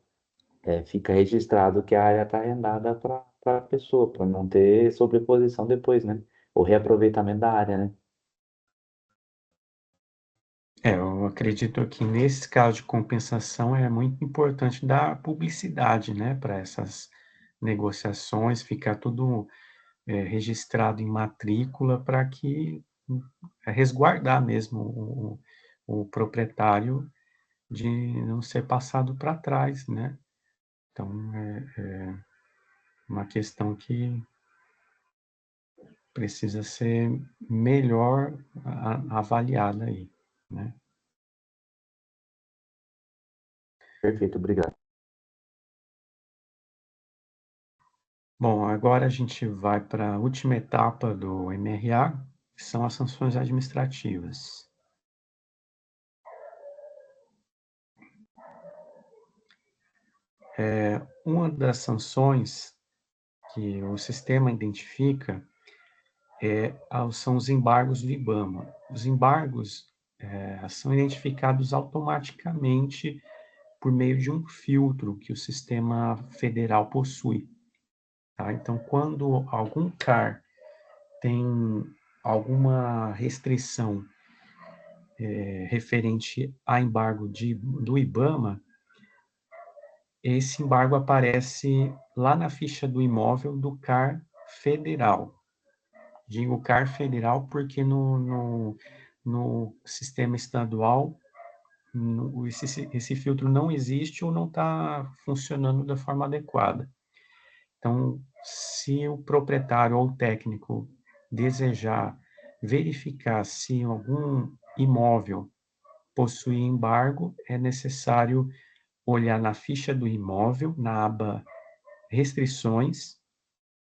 fica registrado que a área está arrendada para a pessoa, para não ter sobreposição depois, né? O reaproveitamento da área, né? Eu acredito que nesse caso de compensação é muito importante dar publicidade, né, para essas negociações, ficar tudo registrado em matrícula para que resguardar mesmo o proprietário de não ser passado para trás, né? Então, é uma questão que precisa ser melhor avaliada aí, né? Perfeito, obrigado. Bom, agora a gente vai para a última etapa do MRA, que são as sanções administrativas. Uma das sanções que o sistema identifica são os embargos do IBAMA. Os embargos são identificados automaticamente por meio de um filtro que o sistema federal possui. Tá? Então, quando algum CAR tem alguma restrição referente a embargo do IBAMA, esse embargo aparece lá na ficha do imóvel do CAR federal. Digo CAR federal porque no sistema estadual esse filtro não existe ou não está funcionando da forma adequada. Então, se o proprietário ou o técnico desejar verificar se algum imóvel possui embargo, é necessário olhar na ficha do imóvel, na aba Restrições,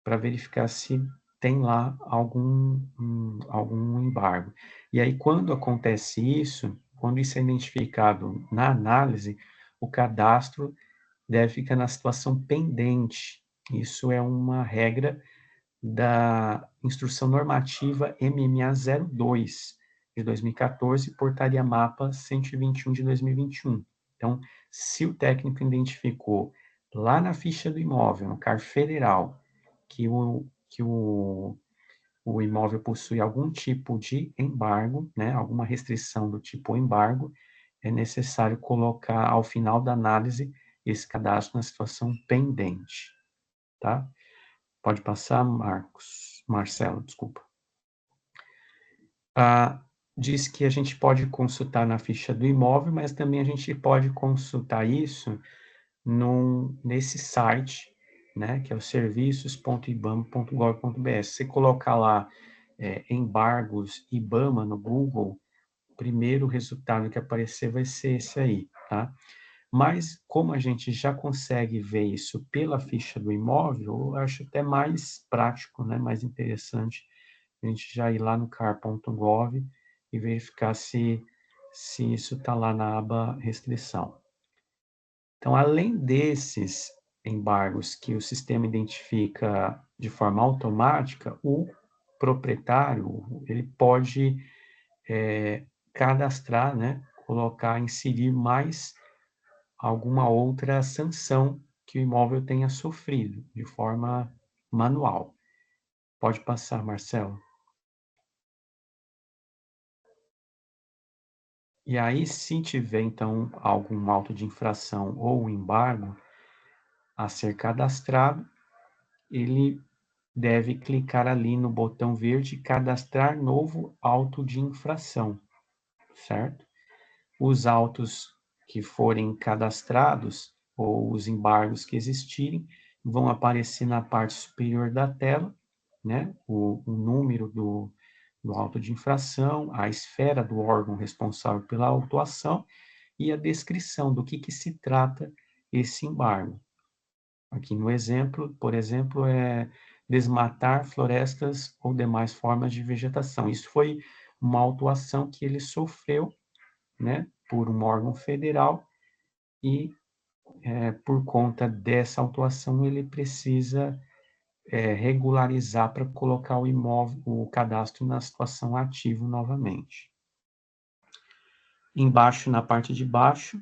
para verificar se tem lá algum embargo. E aí, quando acontece isso, quando isso é identificado na análise, o cadastro deve ficar na situação pendente. Isso é uma regra da Instrução Normativa MMA 02, de 2014, Portaria Mapa 121 de 2021. Então, se o técnico identificou lá na ficha do imóvel, no CAR federal, que o imóvel possui algum tipo de embargo, né, alguma restrição do tipo embargo, é necessário colocar ao final da análise esse cadastro na situação pendente, tá? Pode passar, Marcelo, desculpa. Diz que a gente pode consultar na ficha do imóvel, mas também a gente pode consultar isso nesse site, né, que é o serviços.ibama.gov.br. Se você colocar lá embargos IBAMA no Google, o primeiro resultado que aparecer vai ser esse aí, tá? Mas, como a gente já consegue ver isso pela ficha do imóvel, eu acho até mais prático, né, mais interessante, a gente já ir lá no car.gov e verificar se isso está lá na aba restrição. Então, além desses embargos que o sistema identifica de forma automática, o proprietário ele pode cadastrar, né, colocar, inserir mais alguma outra sanção que o imóvel tenha sofrido de forma manual. Pode passar, Marcelo. E aí, se tiver, então, algum auto de infração ou embargo a ser cadastrado, ele deve clicar ali no botão verde cadastrar novo auto de infração, certo? Os autos que forem cadastrados ou os embargos que existirem vão aparecer na parte superior da tela, né? O número do auto de infração, a esfera do órgão responsável pela autuação e a descrição do que se trata esse embargo. Aqui no exemplo, por exemplo, é desmatar florestas ou demais formas de vegetação. Isso foi uma autuação que ele sofreu, né, por um órgão federal e, por conta dessa autuação, ele precisa regularizar para colocar o imóvel, o cadastro na situação ativo novamente. Embaixo, na parte de baixo,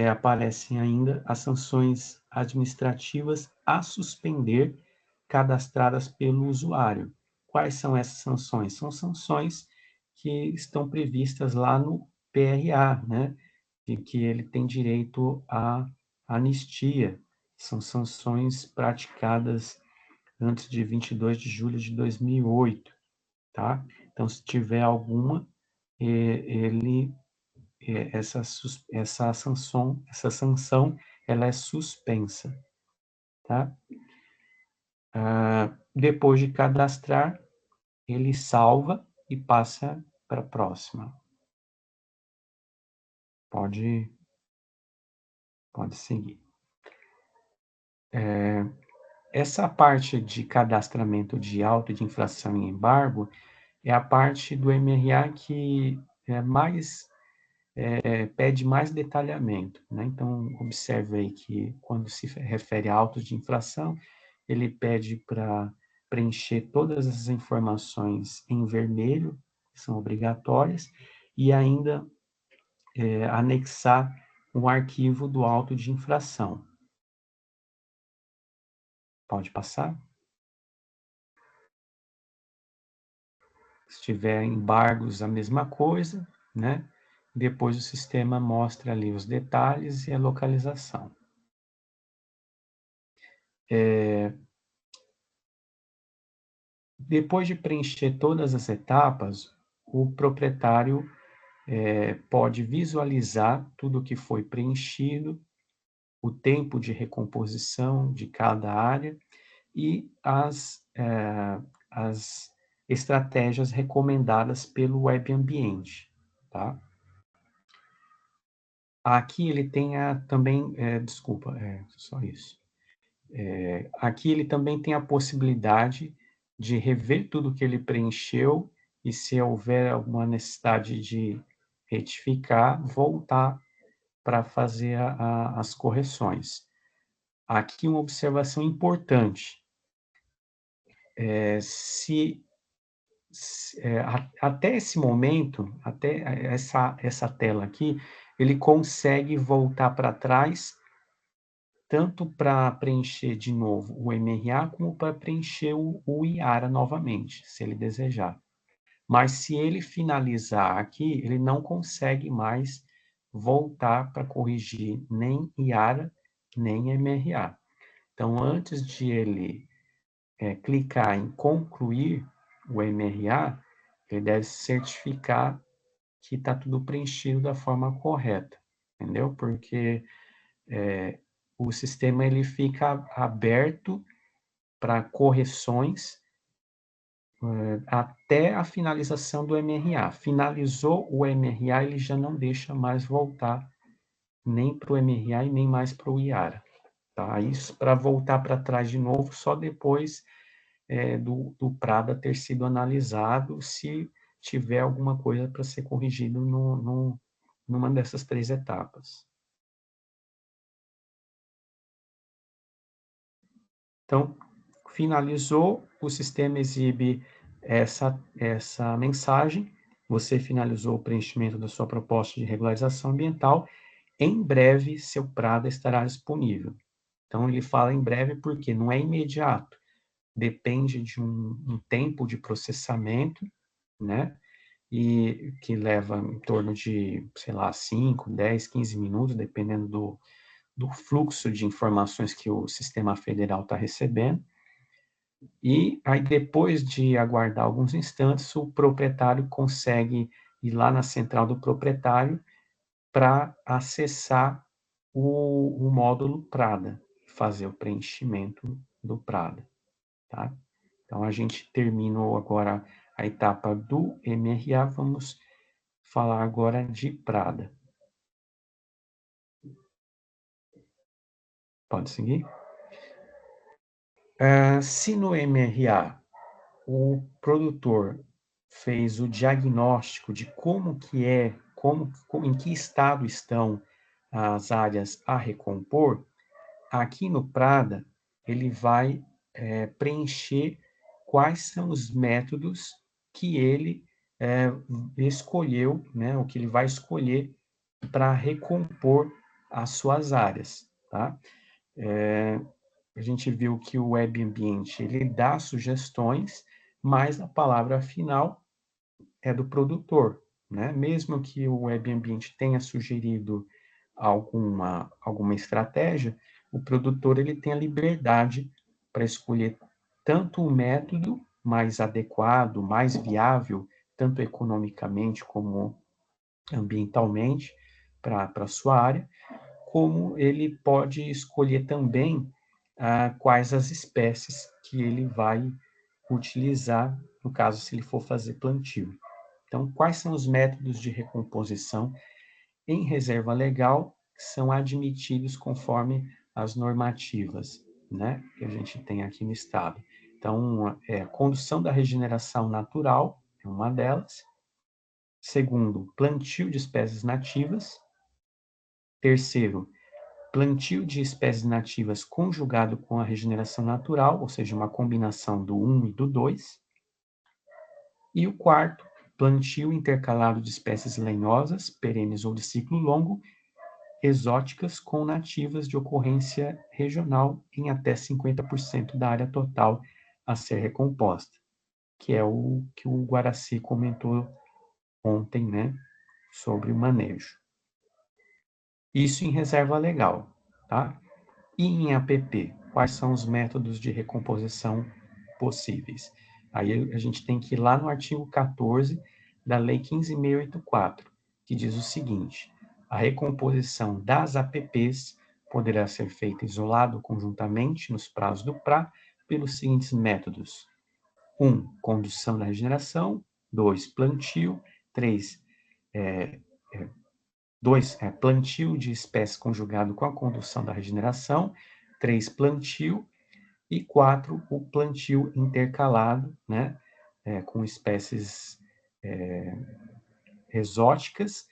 aparecem ainda as sanções administrativas a suspender cadastradas pelo usuário. Quais são essas sanções? São sanções que estão previstas lá no PRA, né? De que ele tem direito à anistia. São sanções praticadas antes de 22 de julho de 2008, tá? Então, se tiver alguma, essa sanção, ela é suspensa, tá? Depois de cadastrar, ele salva e passa para a próxima. Pode seguir. Essa parte de cadastramento de auto de infração e embargo é a parte do MRA que pede mais detalhamento, né? Então, observe aí que quando se refere a autos de infração, ele pede para preencher todas as informações em vermelho, que são obrigatórias, e ainda anexar um arquivo do auto de infração. Pode passar? Se tiver embargos, a mesma coisa, né? Depois o sistema mostra ali os detalhes e a localização. Depois de preencher todas as etapas, o proprietário pode visualizar tudo o que foi preenchido, o tempo de recomposição de cada área e as estratégias recomendadas pelo Web Ambiente, tá? Aqui ele tem também, desculpa, só isso. Aqui ele também tem a possibilidade de rever tudo que ele preencheu e, se houver alguma necessidade de retificar, voltar para fazer as correções. Aqui uma observação importante. Até esse momento, até essa tela aqui, ele consegue voltar para trás, tanto para preencher de novo o MRA, como para preencher o IARA novamente, se ele desejar. Mas se ele finalizar aqui, ele não consegue mais voltar para corrigir nem IARA, nem MRA. Então, antes de ele clicar em concluir o MRA, ele deve certificar que está tudo preenchido da forma correta, entendeu? Porque o sistema ele fica aberto para correções até a finalização do MRA. Finalizou o MRA, ele já não deixa mais voltar nem para o MRA e nem mais para o IARA. Tá? Isso para voltar para trás de novo, só depois do PRADA ter sido analisado, se tiver alguma coisa para ser corrigido numa dessas 3 etapas. Então, finalizou, o sistema exibe essa mensagem: você finalizou o preenchimento da sua proposta de regularização ambiental, em breve seu PRADA estará disponível. Então, ele fala em breve porque não é imediato, depende de um tempo de processamento, né, e que leva em torno de, sei lá, 5, 10, 15 minutos, dependendo do fluxo de informações que o sistema federal está recebendo. E aí, depois de aguardar alguns instantes, o proprietário consegue ir lá na central do proprietário para acessar o módulo PRADA, fazer o preenchimento do PRADA, tá? Então, a gente terminou agora a etapa do MRA, vamos falar agora de PRADA. Pode seguir? Se no MRA o produtor fez o diagnóstico de como que em que estado estão as áreas a recompor, aqui no PRADA ele vai preencher quais são os métodos que ele escolheu, né, o que ele vai escolher para recompor as suas áreas, tá? A gente viu que o Web Ambiente ele dá sugestões, mas a palavra final é do produtor, né? Mesmo que o Web Ambiente tenha sugerido alguma estratégia, o produtor ele tem a liberdade para escolher tanto o método mais adequado, mais viável, tanto economicamente como ambientalmente, para a sua área, como ele pode escolher também quais as espécies que ele vai utilizar, no caso, se ele for fazer plantio. Então, quais são os métodos de recomposição em reserva legal que são admitidos conforme as normativas, né, que a gente tem aqui no estado? Então, a condução da regeneração natural é uma delas. Segundo, plantio de espécies nativas. Terceiro, plantio de espécies nativas conjugado com a regeneração natural, ou seja, uma combinação do 1 e do 2. E o quarto, plantio intercalado de espécies lenhosas, perenes ou de ciclo longo, exóticas com nativas de ocorrência regional em até 50% da área total a ser recomposta, que é o que o Guaraci comentou ontem, né, sobre o manejo. Isso em reserva legal, tá? E em APP, quais são os métodos de recomposição possíveis? Aí a gente tem que ir lá no artigo 14 da Lei 15.684, que diz o seguinte: a recomposição das APPs poderá ser feita isolado ou conjuntamente nos prazos do PRA pelos seguintes métodos: 1. Condução da regeneração. 2. Plantio. 3. 2, plantio de espécies conjugado com a condução da regeneração, 3, plantio, e 4, o plantio intercalado, né, com espécies exóticas,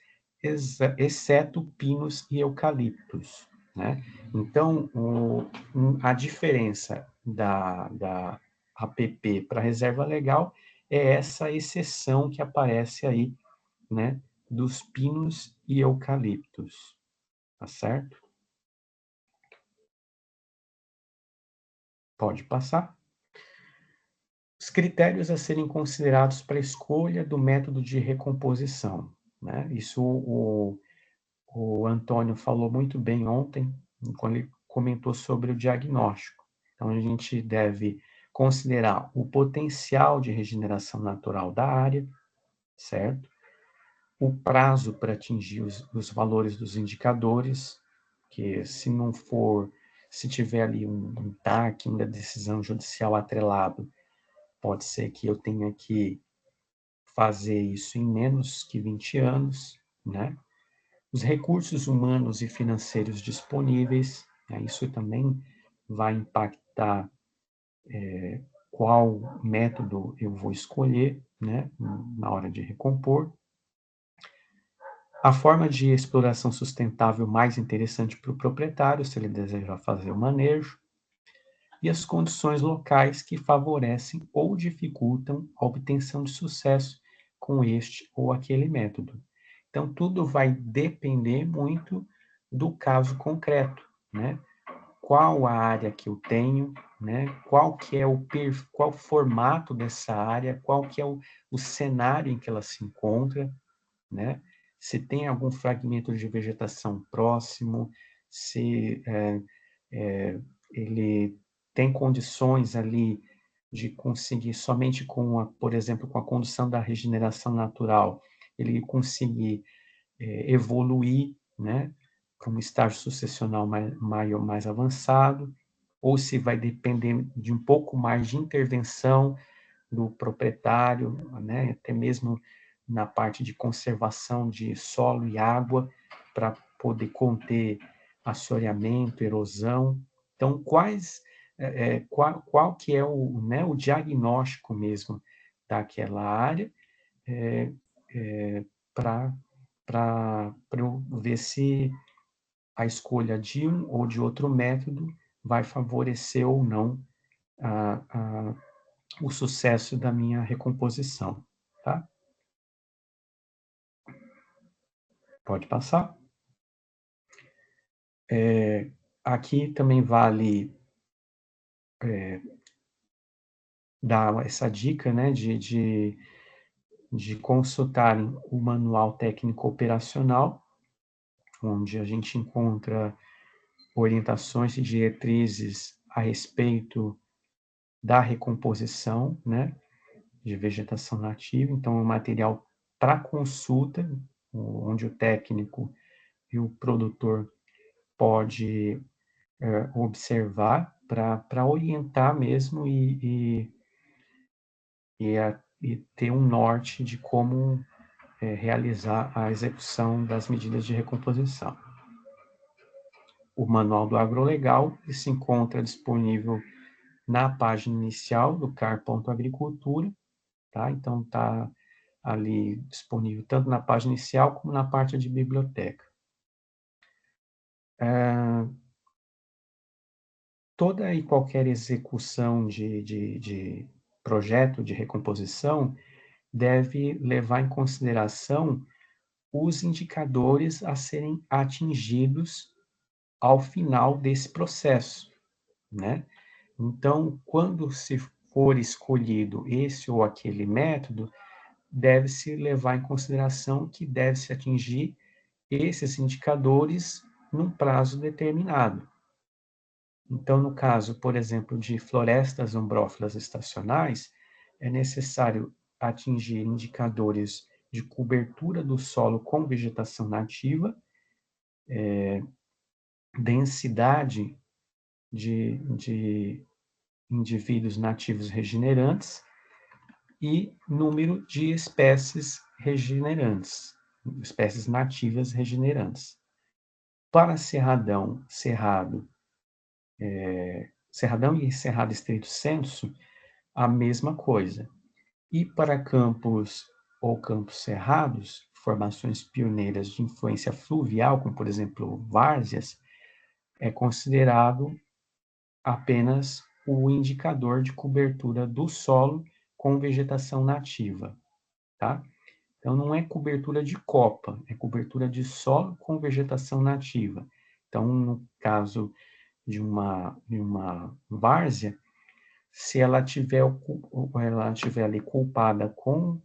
exceto pinos e eucaliptos, né? Então, a diferença da APP para a reserva legal é essa exceção que aparece aí, né, dos pinos e eucaliptos, tá certo? Pode passar. Os critérios a serem considerados para a escolha do método de recomposição, né? Isso o Antônio falou muito bem ontem, quando ele comentou sobre o diagnóstico. Então, a gente deve considerar o potencial de regeneração natural da área, certo? O prazo para atingir os valores dos indicadores, que se tiver ali um TAC, uma decisão judicial atrelado, pode ser que eu tenha que fazer isso em menos que 20 anos, né? Os recursos humanos e financeiros disponíveis, né? Isso também vai impactar qual método eu vou escolher, né? Na hora de recompor. A forma de exploração sustentável mais interessante para o proprietário, se ele desejar fazer o manejo, e as condições locais que favorecem ou dificultam a obtenção de sucesso com este ou aquele método. Então, tudo vai depender muito do caso concreto, né? Qual a área que eu tenho, né? Qual o formato dessa área, qual que é o cenário em que ela se encontra, né? Se tem algum fragmento de vegetação próximo, se ele tem condições ali de conseguir somente por exemplo, com a condução da regeneração natural, ele conseguir evoluir, né, para um estágio sucessional mais avançado, ou se vai depender de um pouco mais de intervenção do proprietário, né, até mesmo na parte de conservação de solo e água, para poder conter assoreamento, erosão. Então, qual que é o diagnóstico mesmo daquela área, para eu ver se a escolha de um ou de outro método vai favorecer ou não o sucesso da minha recomposição, tá? Pode passar. Aqui também vale dar essa dica, né, de consultarem o manual técnico operacional, onde a gente encontra orientações e diretrizes a respeito da recomposição, né, de vegetação nativa. Então, é um material para consulta, onde o técnico e o produtor pode observar para orientar mesmo e ter um norte de como realizar a execução das medidas de recomposição. O Manual do Agrolegal se encontra disponível na página inicial do CAR.agricultura, tá? Então, está ali disponível tanto na página inicial como na parte de biblioteca. Toda e qualquer execução de projeto de recomposição deve levar em consideração os indicadores a serem atingidos ao final desse processo, né? Então, quando se for escolhido esse ou aquele método, deve-se levar em consideração que deve-se atingir esses indicadores num prazo determinado. Então, no caso, por exemplo, de florestas ombrófilas estacionais, é necessário atingir indicadores de cobertura do solo com vegetação nativa, densidade de indivíduos nativos regenerantes e número de espécies regenerantes, espécies nativas regenerantes. Para cerradão, cerrado e cerrado estrito sensu, a mesma coisa. E para campos ou campos cerrados, formações pioneiras de influência fluvial, como por exemplo várzeas, é considerado apenas o indicador de cobertura do solo com vegetação nativa, tá? Então, não é cobertura de copa, é cobertura de solo com vegetação nativa. Então, no caso de uma várzea, se ela tiver ali culpada com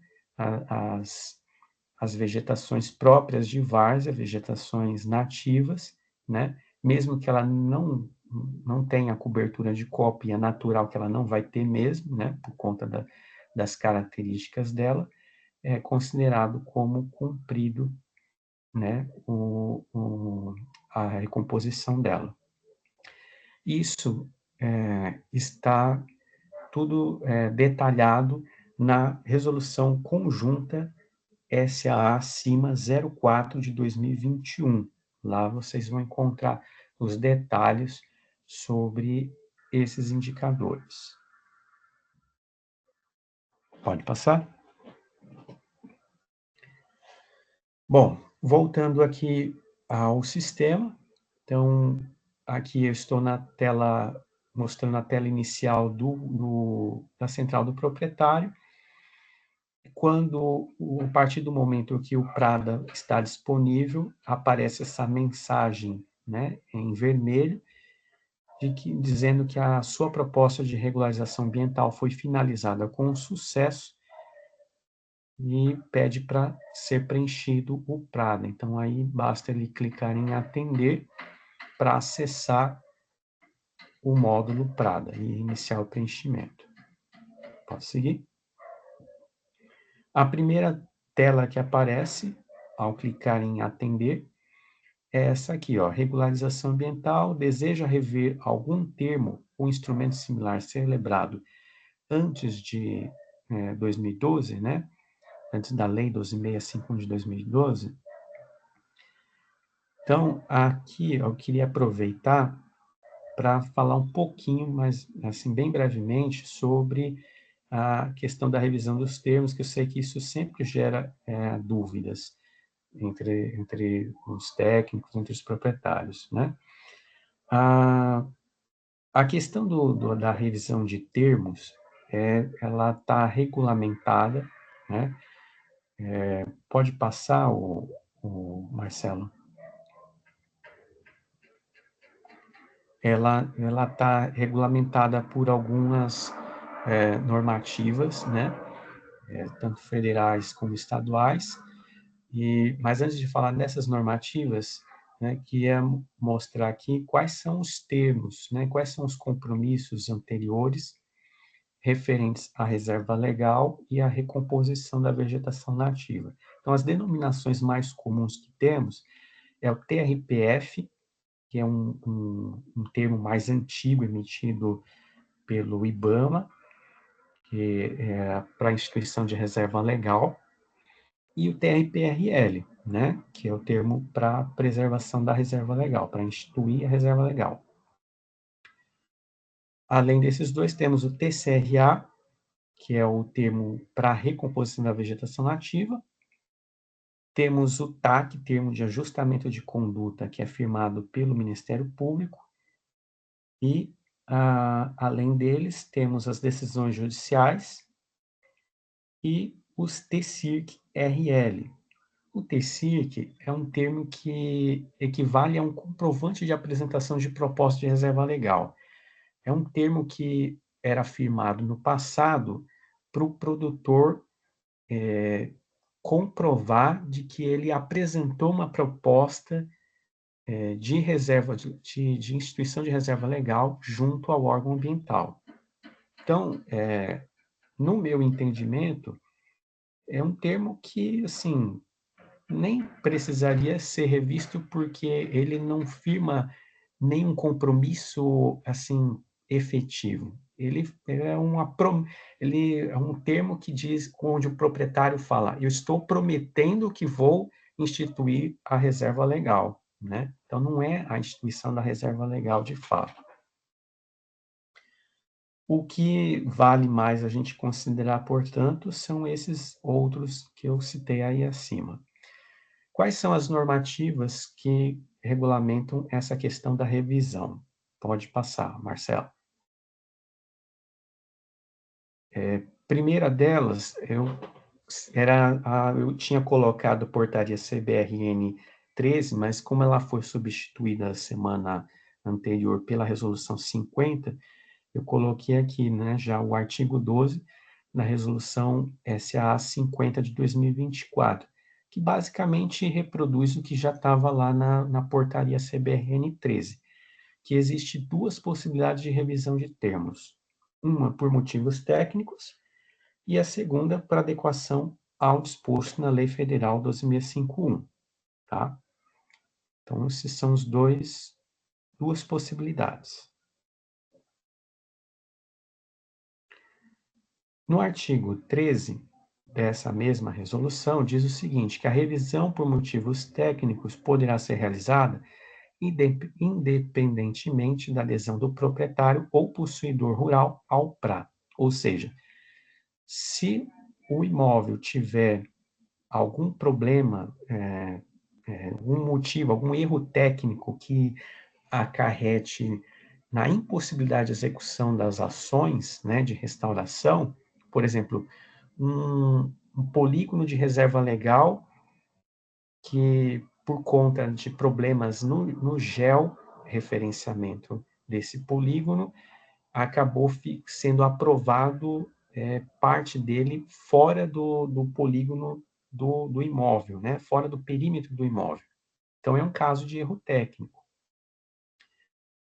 as vegetações próprias de várzea, vegetações nativas, né? Mesmo que ela não tenha cobertura de copa, e é natural que ela não vai ter mesmo, né? Por conta das características dela, é considerado como cumprido, né? A recomposição dela. Isso está tudo detalhado na Resolução Conjunta SAA-CIMA 04 de 2021. Lá vocês vão encontrar os detalhes sobre esses indicadores. Pode passar? Bom, voltando aqui ao sistema, então, aqui eu estou na tela, mostrando a tela inicial da central do proprietário. A partir do momento que o Prada está disponível, aparece essa mensagem, né, em vermelho, dizendo que a sua proposta de regularização ambiental foi finalizada com sucesso e pede para ser preenchido o Prada. Então, aí basta ele clicar em atender para acessar o módulo Prada e iniciar o preenchimento. Pode seguir? A primeira tela que aparece ao clicar em atender é essa aqui, ó, regularização ambiental, deseja rever algum termo ou instrumento similar celebrado antes de 2012, né? Antes da Lei 12.651 de 2012. Então, aqui eu queria aproveitar para falar um pouquinho, mas assim, bem brevemente, sobre a questão da revisão dos termos, que eu sei que isso sempre gera dúvidas entre os técnicos, entre os proprietários, né? A questão da revisão de termos, ela está regulamentada, né? Pode passar, o Marcelo? Ela está regulamentada por algumas normativas, né? Tanto federais como estaduais. Mas antes de falar dessas normativas, né, queria mostrar aqui quais são os termos, né, quais são os compromissos anteriores referentes à reserva legal e à recomposição da vegetação nativa. Então, as denominações mais comuns que temos é o TRPF, que é um termo mais antigo emitido pelo IBAMA, que é para a instituição de reserva legal, e o TRPRL, né, que é o termo para preservação da reserva legal, para instituir a reserva legal. Além desses dois, temos o TCRA, que é o termo para recomposição da vegetação nativa. Temos o TAC, termo de ajustamento de conduta, que é firmado pelo Ministério Público. E, além deles, temos as decisões judiciais e os TCIRC-RL. O TCIRC é um termo que equivale a um comprovante de apresentação de proposta de reserva legal. É um termo que era firmado no passado para o produtor comprovar de que ele apresentou uma proposta de reserva, de instituição de reserva legal junto ao órgão ambiental. Então, no meu entendimento, é um termo que, assim, nem precisaria ser revisto porque ele não firma nenhum compromisso, assim, efetivo. Ele é um termo que diz, onde o proprietário fala, eu estou prometendo que vou instituir a reserva legal, né? Então, não é a instituição da reserva legal de fato. O que vale mais a gente considerar, portanto, são esses outros que eu citei aí acima. Quais são as normativas que regulamentam essa questão da revisão? Pode passar, Marcelo. Primeira delas, eu tinha colocado portaria CBRN 13, mas como ela foi substituída a semana anterior pela resolução 50, eu coloquei aqui, né, já o artigo 12 na resolução SA 50 de 2024, que basicamente reproduz o que já estava lá na portaria CBRN 13, que existe duas possibilidades de revisão de termos, uma por motivos técnicos e a segunda para adequação ao disposto na Lei Federal 12.651, tá? Então, esses são os duas possibilidades. No artigo 13 dessa mesma resolução, diz o seguinte, que a revisão por motivos técnicos poderá ser realizada independentemente da adesão do proprietário ou possuidor rural ao PRA. Ou seja, se o imóvel tiver algum problema, algum motivo, algum erro técnico que acarrete na impossibilidade de execução das ações, né, de restauração, por exemplo, um polígono de reserva legal que, por conta de problemas no georreferenciamento desse polígono, acabou sendo aprovado parte dele fora do polígono do imóvel, né? Fora do perímetro do imóvel. Então, é um caso de erro técnico.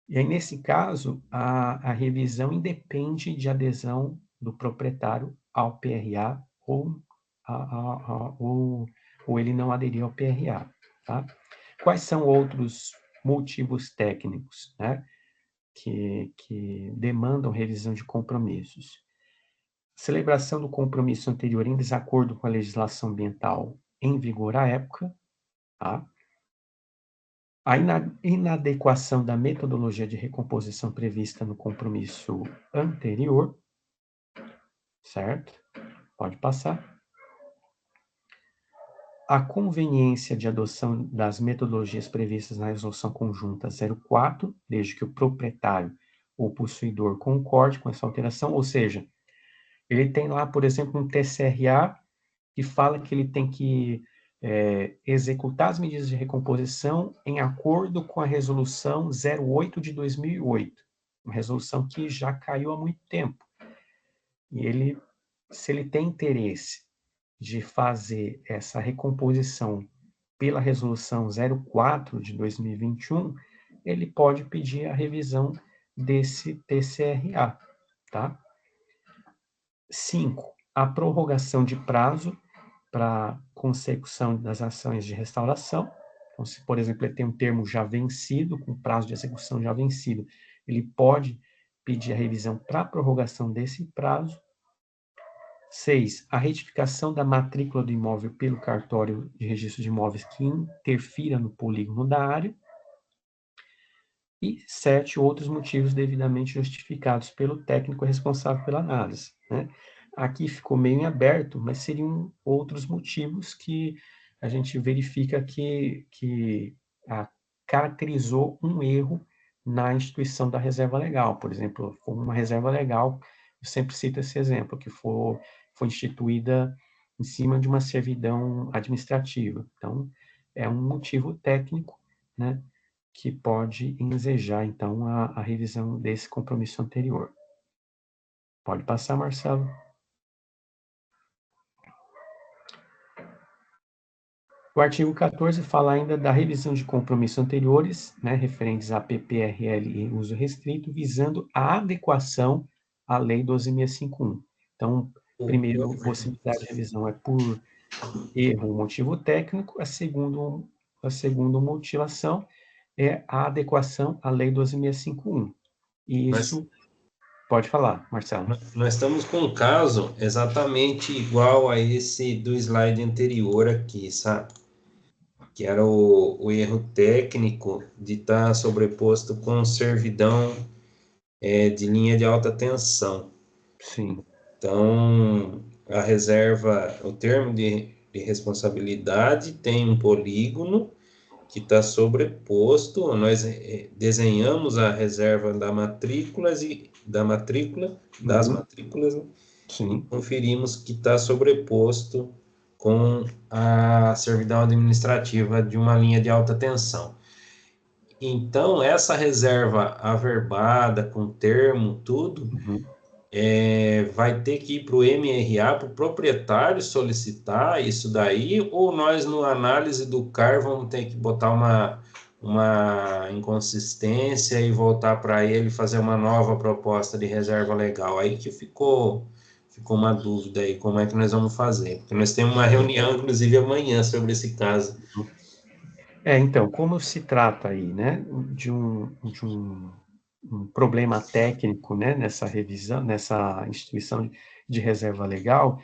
E aí, nesse caso, a revisão independe de adesão do proprietário ao PRA ou ele não aderir ao PRA. Tá? Quais são outros motivos técnicos, né, que demandam revisão de compromissos? Celebração do compromisso anterior em desacordo com a legislação ambiental em vigor à época, tá? A inadequação da metodologia de recomposição prevista no compromisso anterior, certo? Pode passar. A conveniência de adoção das metodologias previstas na Resolução Conjunta 04, desde que o proprietário ou possuidor concorde com essa alteração, ou seja, ele tem lá, por exemplo, um TCRA que fala que ele tem que executar as medidas de recomposição em acordo com a Resolução 08 de 2008, uma resolução que já caiu há muito tempo. E se ele tem interesse de fazer essa recomposição pela Resolução 04 de 2021, ele pode pedir a revisão desse TCRA, tá? 5. A prorrogação de prazo para consecução das ações de restauração. Então, se, por exemplo, ele tem um termo já vencido, com prazo de execução já vencido, ele pode pedir a revisão para a prorrogação desse prazo. 6. A retificação da matrícula do imóvel pelo cartório de registro de imóveis que interfira no polígono da área. E 7. Outros motivos devidamente justificados pelo técnico responsável pela análise, né? Aqui ficou meio em aberto, mas seriam outros motivos que a gente verifica que caracterizou um erro na instituição da reserva legal. Por exemplo, uma reserva legal, eu sempre cito esse exemplo, que foi instituída em cima de uma servidão administrativa. Então, é um motivo técnico, né, que pode ensejar, então, a revisão desse compromisso anterior. Pode passar, Marcelo. O artigo 14 fala ainda da revisão de compromissos anteriores, né, referentes a PPRL e uso restrito, visando a adequação à Lei 12.651. Então, primeiro, possibilidade de revisão é por erro ou motivo técnico, a segunda motivação é a adequação à Lei 12.651. E isso... Pode falar, Marcelo. Nós estamos com um caso exatamente igual a esse do slide anterior aqui, sabe? que era o erro técnico de estar sobreposto com servidão de linha de alta tensão. Sim. Então, a reserva, o termo de responsabilidade tem um polígono que está sobreposto. Nós desenhamos a reserva das matrículas, né? Sim. E conferimos que está sobreposto com a servidão administrativa de uma linha de alta tensão. Então, essa reserva averbada, com termo, tudo, vai ter que ir para o MRA, para o proprietário solicitar isso daí, ou nós, no análise do CAR, vamos ter que botar uma inconsistência e voltar para ele fazer uma nova proposta de reserva legal? Aí que ficou uma dúvida aí, como é que nós vamos fazer? Porque nós temos uma reunião, inclusive, amanhã sobre esse caso. Então, como se trata aí, né, de um problema técnico, né, nessa revisão, nessa instituição de reserva legal,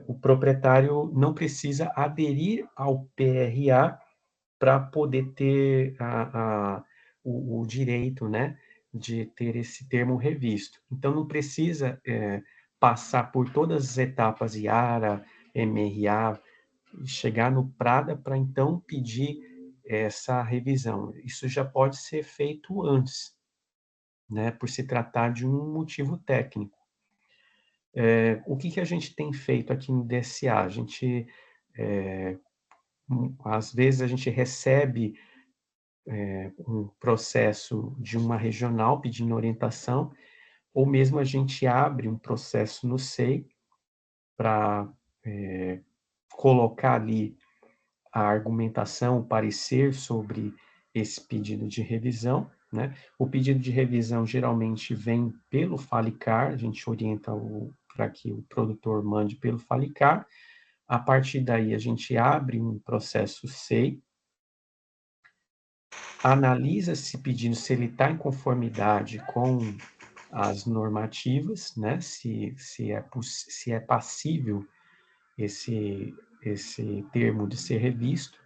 o proprietário não precisa aderir ao PRA para poder ter o direito, né, de ter esse termo revisto. Então, não precisa passar por todas as etapas IARA, MRA, chegar no PRADA para então pedir essa revisão. Isso já pode ser feito antes, né, por se tratar de um motivo técnico. O que a gente tem feito aqui no DSA? A gente, às vezes, a gente recebe um processo de uma regional pedindo orientação, ou mesmo a gente abre um processo no SEI para colocar ali a argumentação, o parecer sobre esse pedido de revisão, né? O pedido de revisão geralmente vem pelo FALICAR, a gente orienta para que o produtor mande pelo FALICAR. A partir daí, a gente abre um processo SEI, analisa esse pedido, se ele está em conformidade com as normativas, né? Se é passível esse termo de ser revisto.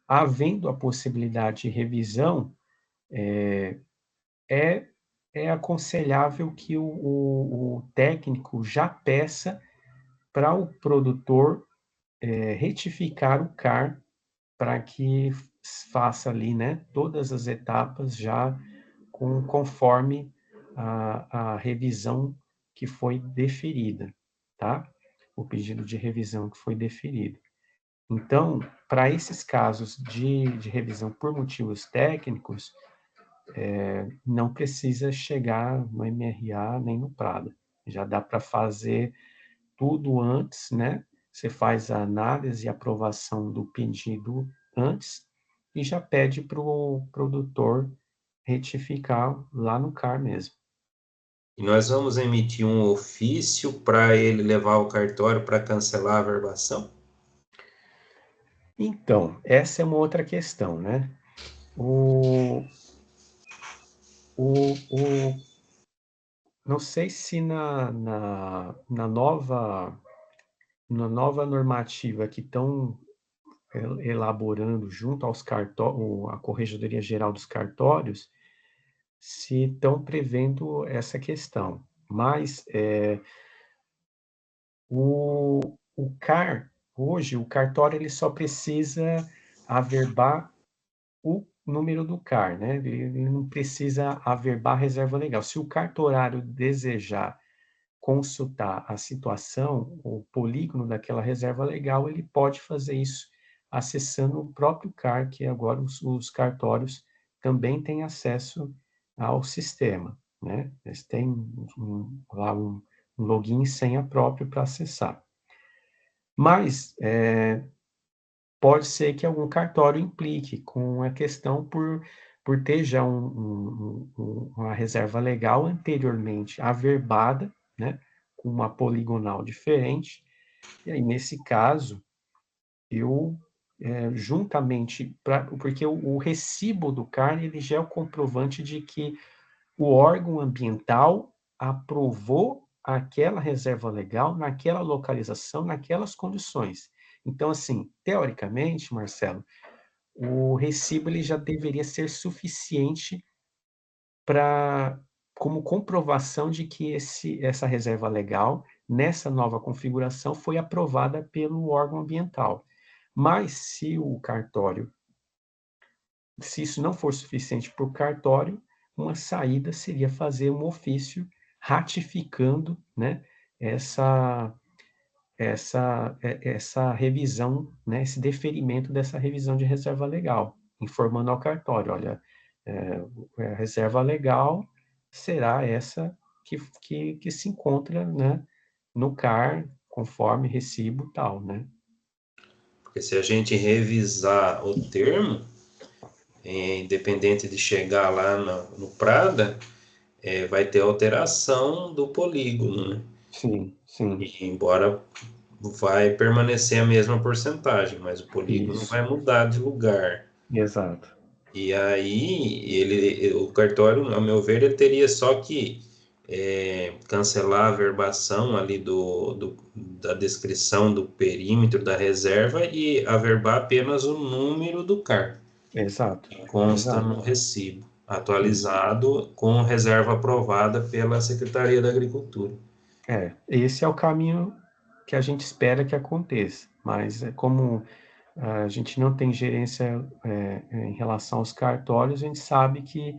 Havendo a possibilidade de revisão, é aconselhável que o técnico já peça para o produtor retificar o CAR para que faça ali, né, todas as etapas já conforme a revisão que foi deferida, tá? O pedido de revisão que foi deferido. Então, para esses casos de revisão por motivos técnicos, não precisa chegar no MRA nem no PRADA. Já dá para fazer tudo antes, né? Você faz a análise e aprovação do pedido antes e já pede para o produtor retificar lá no CAR mesmo. E nós vamos emitir um ofício para ele levar ao cartório para cancelar a averbação? Então, essa é uma outra questão, né? Não sei se na nova normativa que estão elaborando junto aos a Corregedoria Geral dos Cartórios, se estão prevendo essa questão. Mas o CAR, hoje, o cartório ele só precisa averbar o número do CAR, né? Ele não precisa averbar a reserva legal. Se o cartorário desejar consultar a situação, o polígono daquela reserva legal, ele pode fazer isso acessando o próprio CAR, que agora os cartórios também têm acesso ao sistema, né? Eles têm lá um login e senha próprio para acessar. Mas pode ser que algum cartório implique com a questão por ter já uma reserva legal anteriormente averbada, né, com uma poligonal diferente, e aí, nesse caso, eu, juntamente, porque o recibo do CAR, ele já é o comprovante de que o órgão ambiental aprovou aquela reserva legal naquela localização, naquelas condições. Então, assim, teoricamente, Marcelo, o recibo ele já deveria ser suficiente como comprovação de que essa reserva legal, nessa nova configuração, foi aprovada pelo órgão ambiental. Mas se isso não for suficiente para o cartório, uma saída seria fazer um ofício ratificando, né, essa revisão, né, esse deferimento dessa revisão de reserva legal, informando ao cartório, olha, a reserva legal será essa que se encontra, né, no CAR, conforme recibo tal, né? Porque se a gente revisar o termo, independente de chegar lá no Prada, vai ter alteração do polígono, né? Sim, sim. E embora vai permanecer a mesma porcentagem, mas o polígono Isso. vai mudar de lugar. Exato. E aí, o cartório, a meu ver, ele teria só que cancelar a averbação ali da descrição do perímetro da reserva e averbar apenas o número do CAR. Exato. Que consta Exato. no recibo, atualizado com reserva aprovada pela Secretaria da Agricultura. Esse é o caminho que a gente espera que aconteça, mas como a gente não tem gerência em relação aos cartórios, a gente sabe que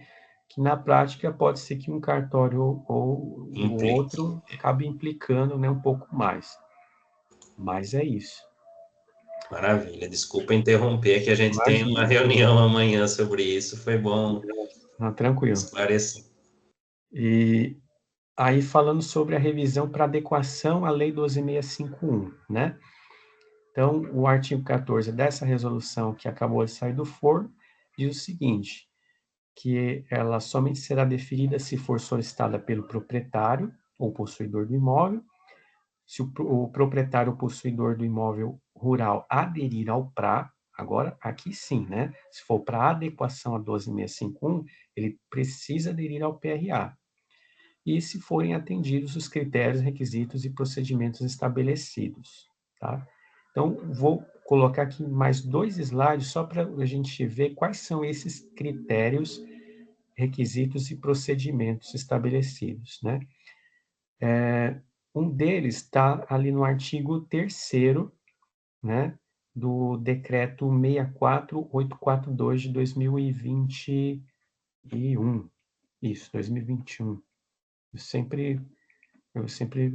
na prática pode ser que um cartório ou o outro acabe implicando, né, um pouco mais. Mas é isso. Maravilha. Desculpa interromper, que a gente tem uma Imagina. reunião amanhã sobre isso. Foi bom Tranquilo. esclarecer. E aí falando sobre a revisão para adequação à Lei 12.651, né? Então, o artigo 14 dessa resolução que acabou de sair do forno diz o seguinte, que ela somente será deferida se for solicitada pelo proprietário ou possuidor do imóvel, se o proprietário ou possuidor do imóvel rural aderir ao PRA, agora aqui sim, né? Se for para adequação a 12.651, ele precisa aderir ao PRA. E se forem atendidos os critérios, requisitos e procedimentos estabelecidos, tá? Então, vou colocar aqui mais 2 slides só para a gente ver quais são esses critérios, requisitos e procedimentos estabelecidos, né? Um deles está ali no artigo 3º, né, do decreto 64842 de 2021. Isso, 2021. Eu sempre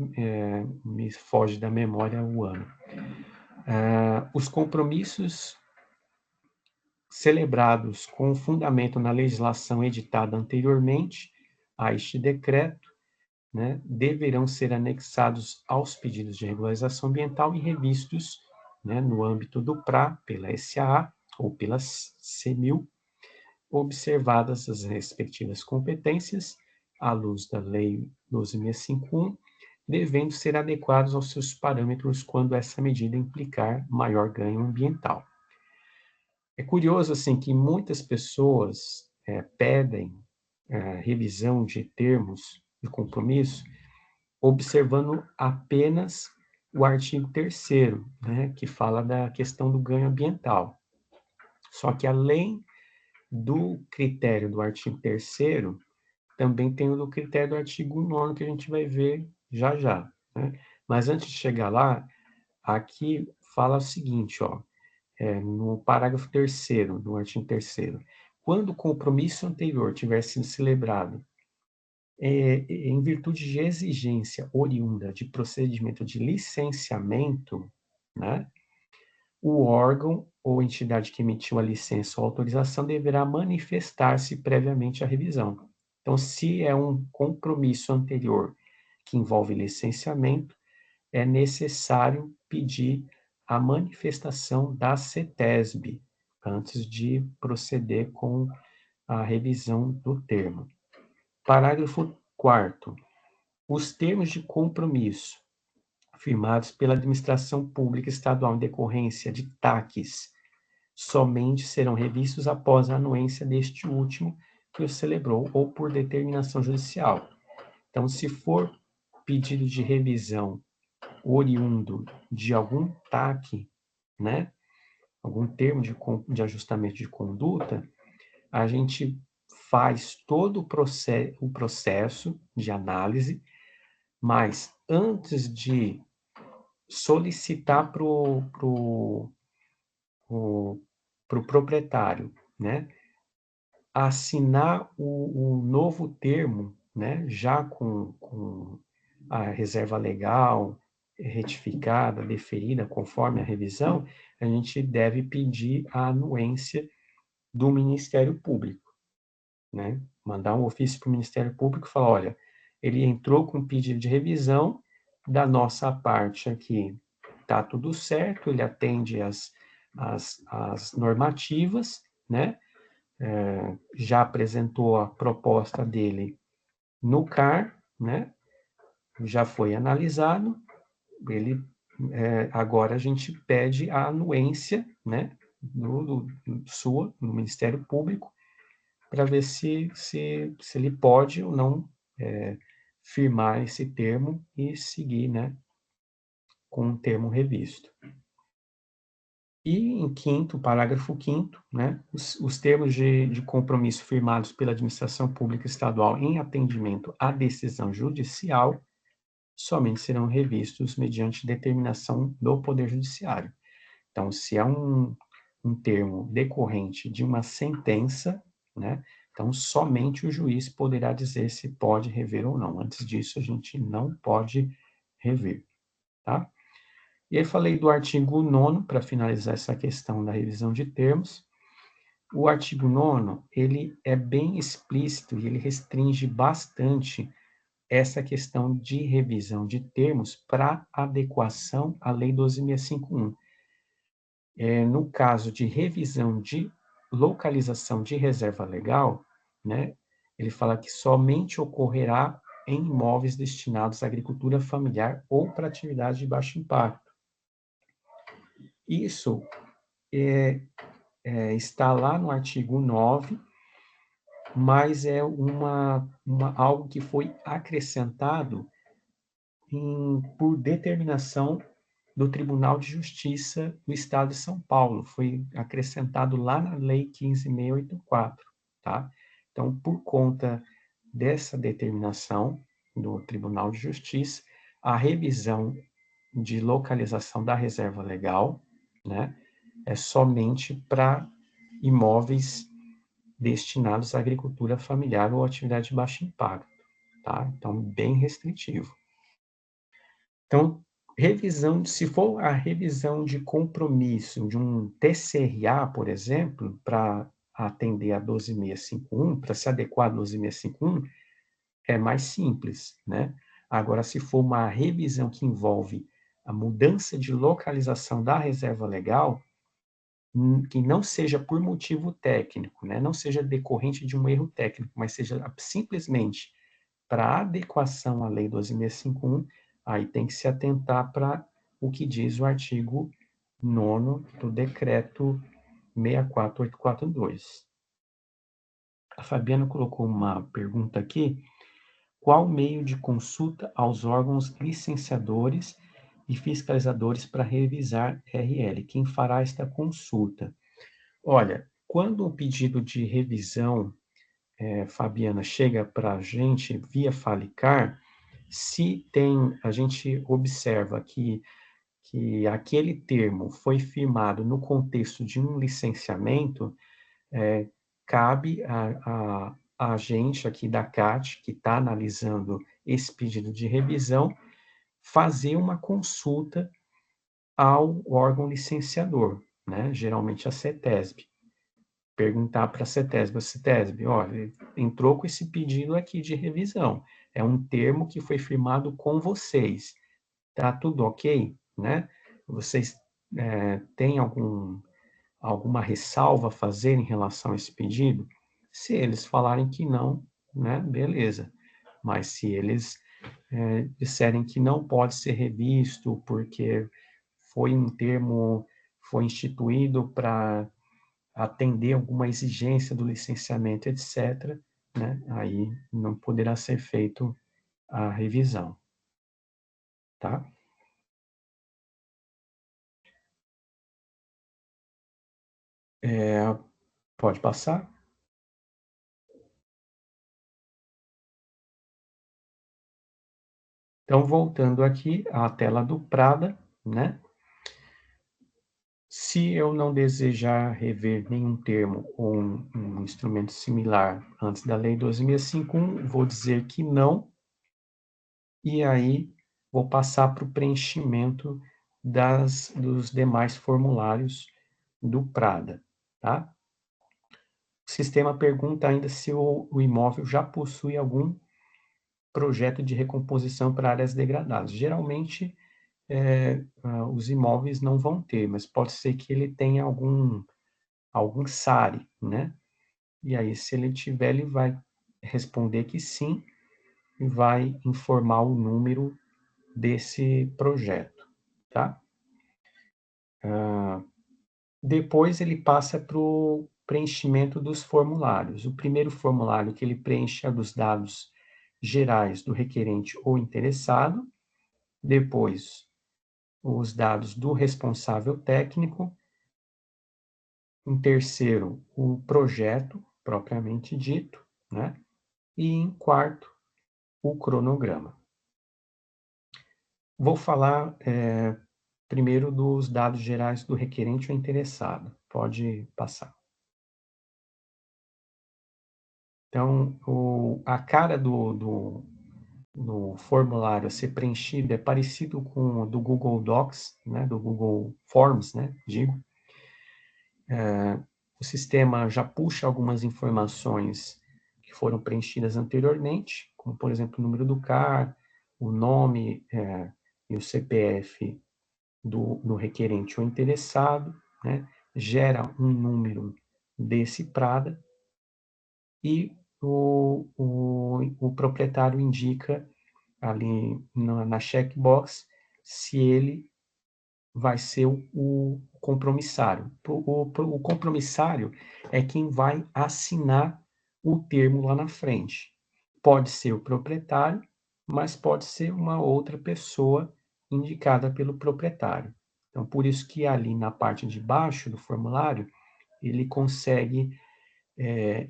me foge da memória o ano. Os compromissos celebrados com fundamento na legislação editada anteriormente a este decreto, né, deverão ser anexados aos pedidos de regularização ambiental e revistos, né, no âmbito do PRA, pela SAA ou pela CEMIL, observadas as respectivas competências, à luz da Lei 12.651, devendo ser adequados aos seus parâmetros quando essa medida implicar maior ganho ambiental. É curioso, assim, que muitas pessoas pedem revisão de termos de compromisso, observando apenas o artigo 3º, né, que fala da questão do ganho ambiental. Só que, além do critério do artigo 3º, também tem o do critério do artigo 9º, que a gente vai ver já já, né? Mas antes de chegar lá, aqui fala o seguinte, ó, no parágrafo 3º, do artigo 3º, quando o compromisso anterior tiver sido celebrado em virtude de exigência oriunda de procedimento de licenciamento, né, o órgão ou entidade que emitiu a licença ou autorização deverá manifestar-se previamente à revisão. Então, se é um compromisso anterior que envolve licenciamento, é necessário pedir a manifestação da CETESB antes de proceder com a revisão do termo. Parágrafo 4º. Os termos de compromisso firmados pela administração pública estadual em decorrência de TACs somente serão revistos após a anuência deste último que o celebrou ou por determinação judicial. Então, se for pedido de revisão oriundo de algum TAC, né, algum termo de ajustamento de conduta, a gente faz todo o processo de análise, mas antes de solicitar para o proprietário, né, assinar o novo termo, né, já com a reserva legal retificada, deferida, conforme a revisão, a gente deve pedir a anuência do Ministério Público, né? Mandar um ofício para o Ministério Público e falar, olha, ele entrou com pedido de revisão, da nossa parte aqui está tudo certo, ele atende as normativas, né? Já apresentou a proposta dele no CAR, né? Já foi analisado, ele agora a gente pede a anuência, né? Sua, no Ministério Público, para ver se ele pode ou não firmar esse termo e seguir, né, com o termo revisto. E em parágrafo 5º, né, os termos de compromisso firmados pela administração pública estadual em atendimento à decisão judicial somente serão revistos mediante determinação do Poder Judiciário. Então, se é um termo decorrente de uma sentença, né, então somente o juiz poderá dizer se pode rever ou não. Antes disso, a gente não pode rever, tá? E aí falei do artigo 9º, para finalizar essa questão da revisão de termos. O artigo 9º, ele é bem explícito e ele restringe bastante essa questão de revisão de termos para adequação à Lei 12.651. No caso de revisão de localização de reserva legal, né, ele fala que somente ocorrerá em imóveis destinados à agricultura familiar ou para atividade de baixo impacto. Isso está lá no artigo 9, mas é algo que foi acrescentado por determinação do Tribunal de Justiça do Estado de São Paulo. Foi acrescentado lá na Lei 15.684, tá? Então, por conta dessa determinação do Tribunal de Justiça, a revisão de localização da reserva legal, né, é somente para imóveis destinados à agricultura familiar ou atividade de baixo impacto, tá? Então, bem restritivo. Então, se for a revisão de compromisso de um TCRA, por exemplo, para atender a 12.651, para se adequar a 12.651, é mais simples, né? Agora, se for uma revisão que envolve a mudança de localização da reserva legal, que não seja por motivo técnico, né? Não seja decorrente de um erro técnico, mas seja simplesmente para adequação à Lei 12.651, aí tem que se atentar para o que diz o artigo 9º do Decreto 64842. A Fabiana colocou uma pergunta aqui: qual o meio de consulta aos órgãos licenciadores e fiscalizadores para revisar RL? Quem fará esta consulta? Olha, quando o pedido de revisão, Fabiana, chega para a gente via Falicar, a gente observa que aquele termo foi firmado no contexto de um licenciamento, cabe a gente aqui da CAT, que está analisando esse pedido de revisão, fazer uma consulta ao órgão licenciador, né? Geralmente a CETESB. Perguntar para a CETESB, olha, entrou com esse pedido aqui de revisão, é um termo que foi firmado com vocês, tá tudo ok, né? Vocês têm alguma ressalva a fazer em relação a esse pedido? Se eles falarem que não, né, beleza. Mas se eles disserem que não pode ser revisto porque foi um termo, foi instituído para atender alguma exigência do licenciamento, etc., né, aí não poderá ser feito a revisão, tá? Pode passar. Então, voltando aqui à tela do Prada, né? Se eu não desejar rever nenhum termo ou um instrumento similar antes da Lei 12.651, vou dizer que não, e aí vou passar para o preenchimento dos demais formulários do Prada, tá? O sistema pergunta ainda se o imóvel já possui algum projeto de recomposição para áreas degradadas. Geralmente, os imóveis não vão ter, mas pode ser que ele tenha algum SARI, né? E aí, se ele tiver, ele vai responder que sim e vai informar o número desse projeto, tá? Depois ele passa para o preenchimento dos formulários. O primeiro formulário que ele preenche é dos dados gerais do requerente ou interessado, depois os dados do responsável técnico, em terceiro, o projeto propriamente dito, né? E em quarto, o cronograma. Vou falar primeiro dos dados gerais do requerente ou interessado. Pode passar. Então, a cara do formulário a ser preenchido é parecido com o do Google Docs, né, do Google Forms, né, digo. O sistema já puxa algumas informações que foram preenchidas anteriormente, como, por exemplo, o número do CAR, o nome e o CPF do requerente ou interessado, né, gera um número desse Prada e o proprietário indica ali na checkbox se ele vai ser o compromissário. O compromissário é quem vai assinar o termo lá na frente. Pode ser o proprietário, mas pode ser uma outra pessoa indicada pelo proprietário. Então, por isso que ali na parte de baixo do formulário, ele consegue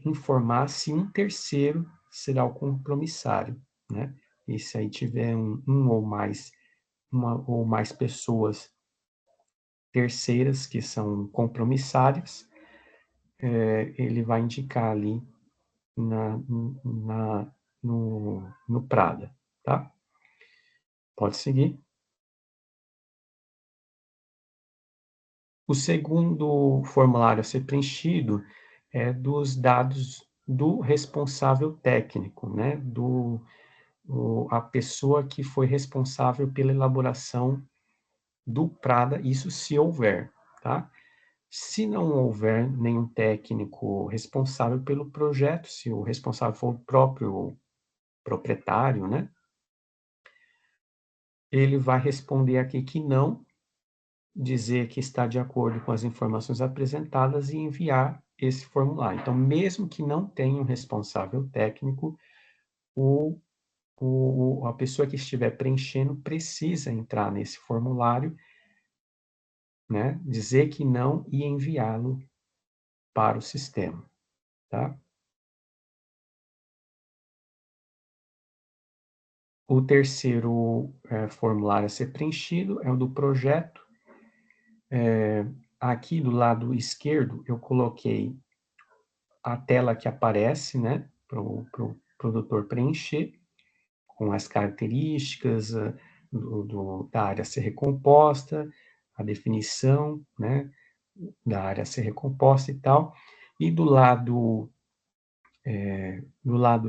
informar se um terceiro será o compromissário, né? E se aí tiver uma ou mais pessoas terceiras que são compromissárias, ele vai indicar ali no Prada, tá? Pode seguir. O segundo formulário a ser preenchido é dos dados do responsável técnico, né? A pessoa que foi responsável pela elaboração do Prada, isso se houver, tá? Se não houver nenhum técnico responsável pelo projeto, se o responsável for o próprio proprietário, né? Ele vai responder aqui que não, dizer que está de acordo com as informações apresentadas e enviar esse formulário. Então, mesmo que não tenha um responsável técnico, a pessoa que estiver preenchendo precisa entrar nesse formulário, né? Dizer que não e enviá-lo para o sistema, tá? O terceiro formulário a ser preenchido é o do projeto. Aqui do lado esquerdo, eu coloquei a tela que aparece, né, para o produtor preencher, com as características da área a ser recomposta, a definição, né, da área a ser recomposta e tal. E do lado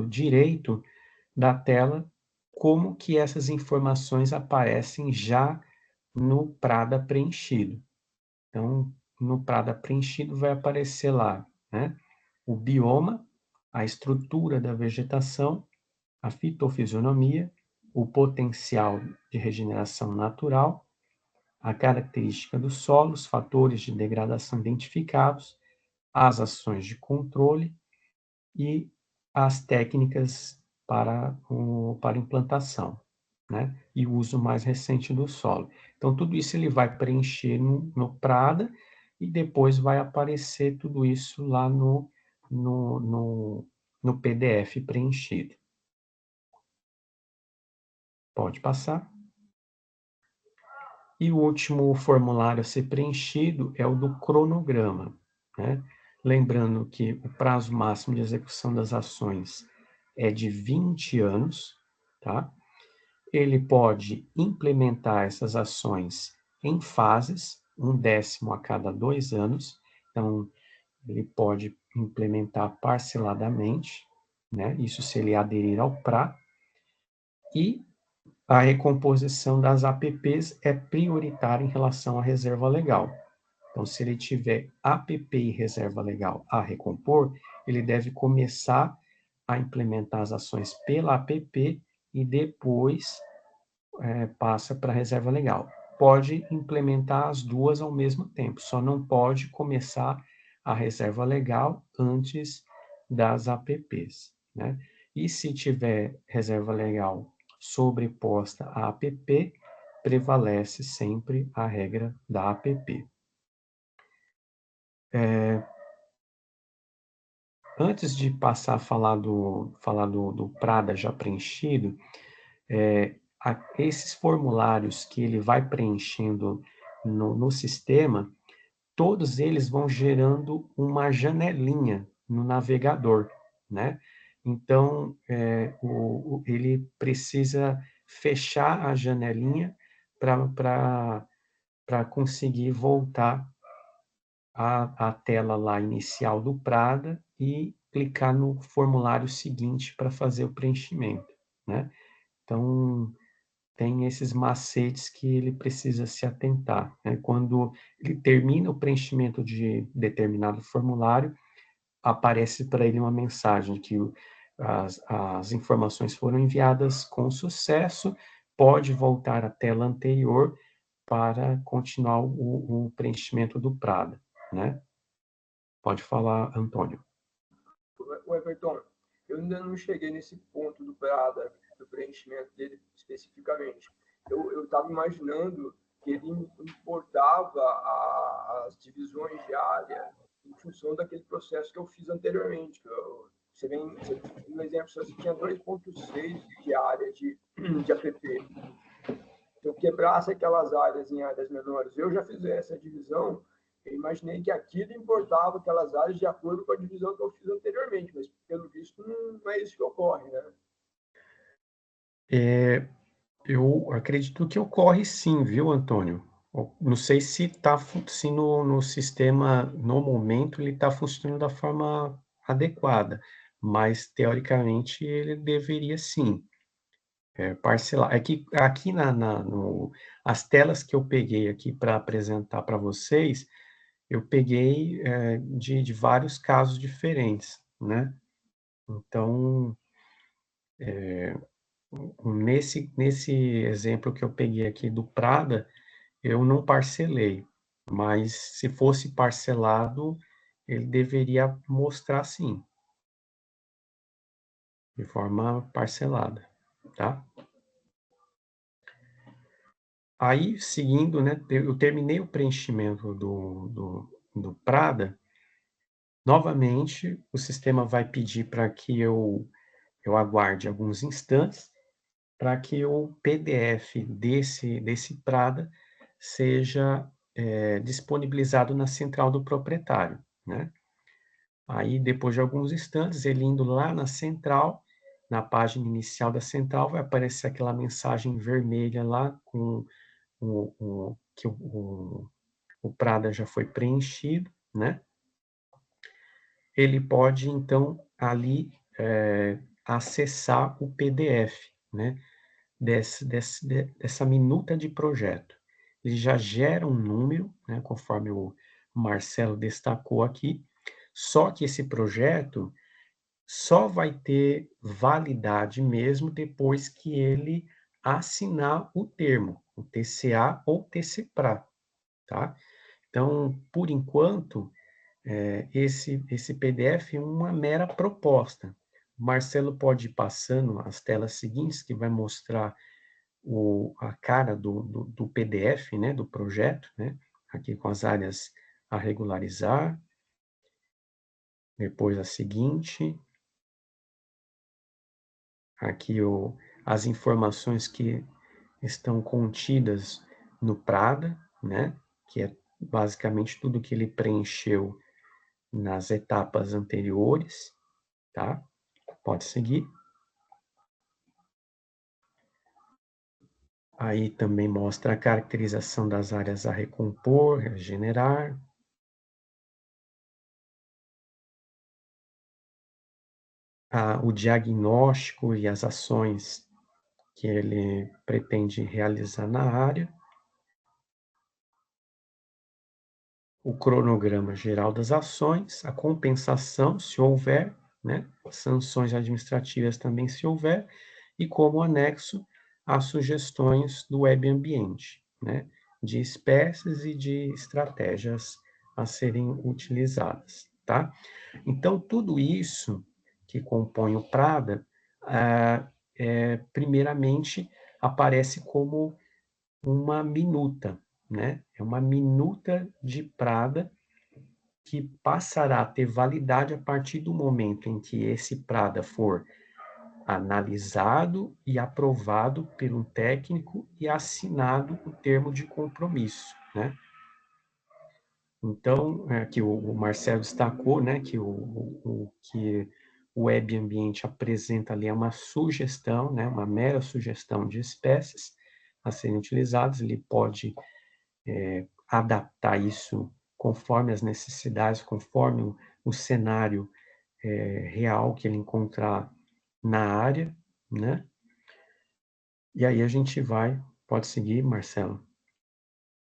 direito da tela, como que essas informações aparecem já no Prada preenchido. Então, no Prada preenchido vai aparecer lá, né, o bioma, a estrutura da vegetação, a fitofisionomia, o potencial de regeneração natural, a característica do solo, os fatores de degradação identificados, as ações de controle e as técnicas para implantação, né? E o uso mais recente do solo. Então, tudo isso ele vai preencher no Prada e depois vai aparecer tudo isso lá no PDF preenchido. Pode passar. E o último formulário a ser preenchido é o do cronograma, né? Lembrando que o prazo máximo de execução das ações é de 20 anos, tá? Ele pode implementar essas ações em fases, 1/10 a cada 2 anos. Então, ele pode implementar parceladamente, né? Isso se ele aderir ao PRA. E a recomposição das APPs é prioritária em relação à reserva legal. Então, se ele tiver APP e reserva legal a recompor, ele deve começar a implementar as ações pela APP e depois passa para a reserva legal. Pode implementar as duas ao mesmo tempo, só não pode começar a reserva legal antes das APPs, né? E se tiver reserva legal sobreposta à APP, prevalece sempre a regra da APP. Antes de passar a falar do PRADA já preenchido, esses formulários que ele vai preenchendo no sistema, todos eles vão gerando uma janelinha no navegador, né? Então, ele precisa fechar a janelinha para conseguir voltar à tela lá inicial do PRADA e clicar no formulário seguinte para fazer o preenchimento, né? Então, tem esses macetes que ele precisa se atentar, né? Quando ele termina o preenchimento de determinado formulário, aparece para ele uma mensagem que as informações foram enviadas com sucesso, pode voltar à tela anterior para continuar o preenchimento do PRADA, né? Pode falar, Antônio. O Everton, eu ainda não cheguei nesse ponto do PRADA, do preenchimento dele especificamente. Eu estava imaginando que ele importava as divisões de área em função daquele processo que eu fiz anteriormente. Você vem no exemplo, você tinha 2,6 de área de APP. Se eu quebrasse aquelas áreas em áreas menores, eu já fiz essa divisão, eu imaginei que aquilo importava aquelas áreas de acordo com a divisão que eu fiz anteriormente, mas pelo visto não é isso que ocorre, né? Eu acredito que ocorre sim, viu, Antônio? Não sei se no sistema, no momento, ele está funcionando da forma adequada, mas teoricamente ele deveria sim parcelar. É que aqui as telas que eu peguei aqui para apresentar para vocês, eu peguei de vários casos diferentes, né? Então, nesse exemplo que eu peguei aqui do PRADA, eu não parcelei, mas se fosse parcelado, ele deveria mostrar sim, de forma parcelada, tá? Aí, seguindo, né, eu terminei o preenchimento do PRADA, novamente o sistema vai pedir para que eu aguarde alguns instantes para que o PDF desse PRADA seja disponibilizado na central do proprietário, né? Aí, depois de alguns instantes, ele indo lá na central, na página inicial da central, vai aparecer aquela mensagem vermelha lá com que o PRADA já foi preenchido, né? Ele pode, então, ali acessar o PDF, né? Dessa minuta de projeto. Ele já gera um número, né, conforme o Marcelo destacou aqui, só que esse projeto só vai ter validade mesmo depois que ele assinar o termo, o TCA ou TCPRA, tá? Então, por enquanto, esse PDF é uma mera proposta. O Marcelo pode ir passando as telas seguintes, que vai mostrar a cara do PDF, né, do projeto, né, aqui com as áreas a regularizar. Depois a seguinte. Aqui as informações que estão contidas no Prada, né? Que é basicamente tudo que ele preencheu nas etapas anteriores, tá? Pode seguir. Aí também mostra a caracterização das áreas a recompor, regenerar. O diagnóstico e as ações que ele pretende realizar na área. O cronograma geral das ações, a compensação, se houver, né? Sanções administrativas também, se houver, e como anexo, as sugestões do web ambiente, né? De espécies e de estratégias a serem utilizadas, tá? Então, tudo isso que compõe o Prada, primeiramente, aparece como uma minuta, né? É uma minuta de Prada que passará a ter validade a partir do momento em que esse Prada for analisado e aprovado por um técnico e assinado o termo de compromisso, né? Então, que o Marcelo destacou, né, que que o web ambiente apresenta ali é uma sugestão, né, uma mera sugestão de espécies a serem utilizadas. Ele pode adaptar isso conforme as necessidades, conforme o cenário real que ele encontrar na área, né? E aí a gente pode seguir, Marcelo.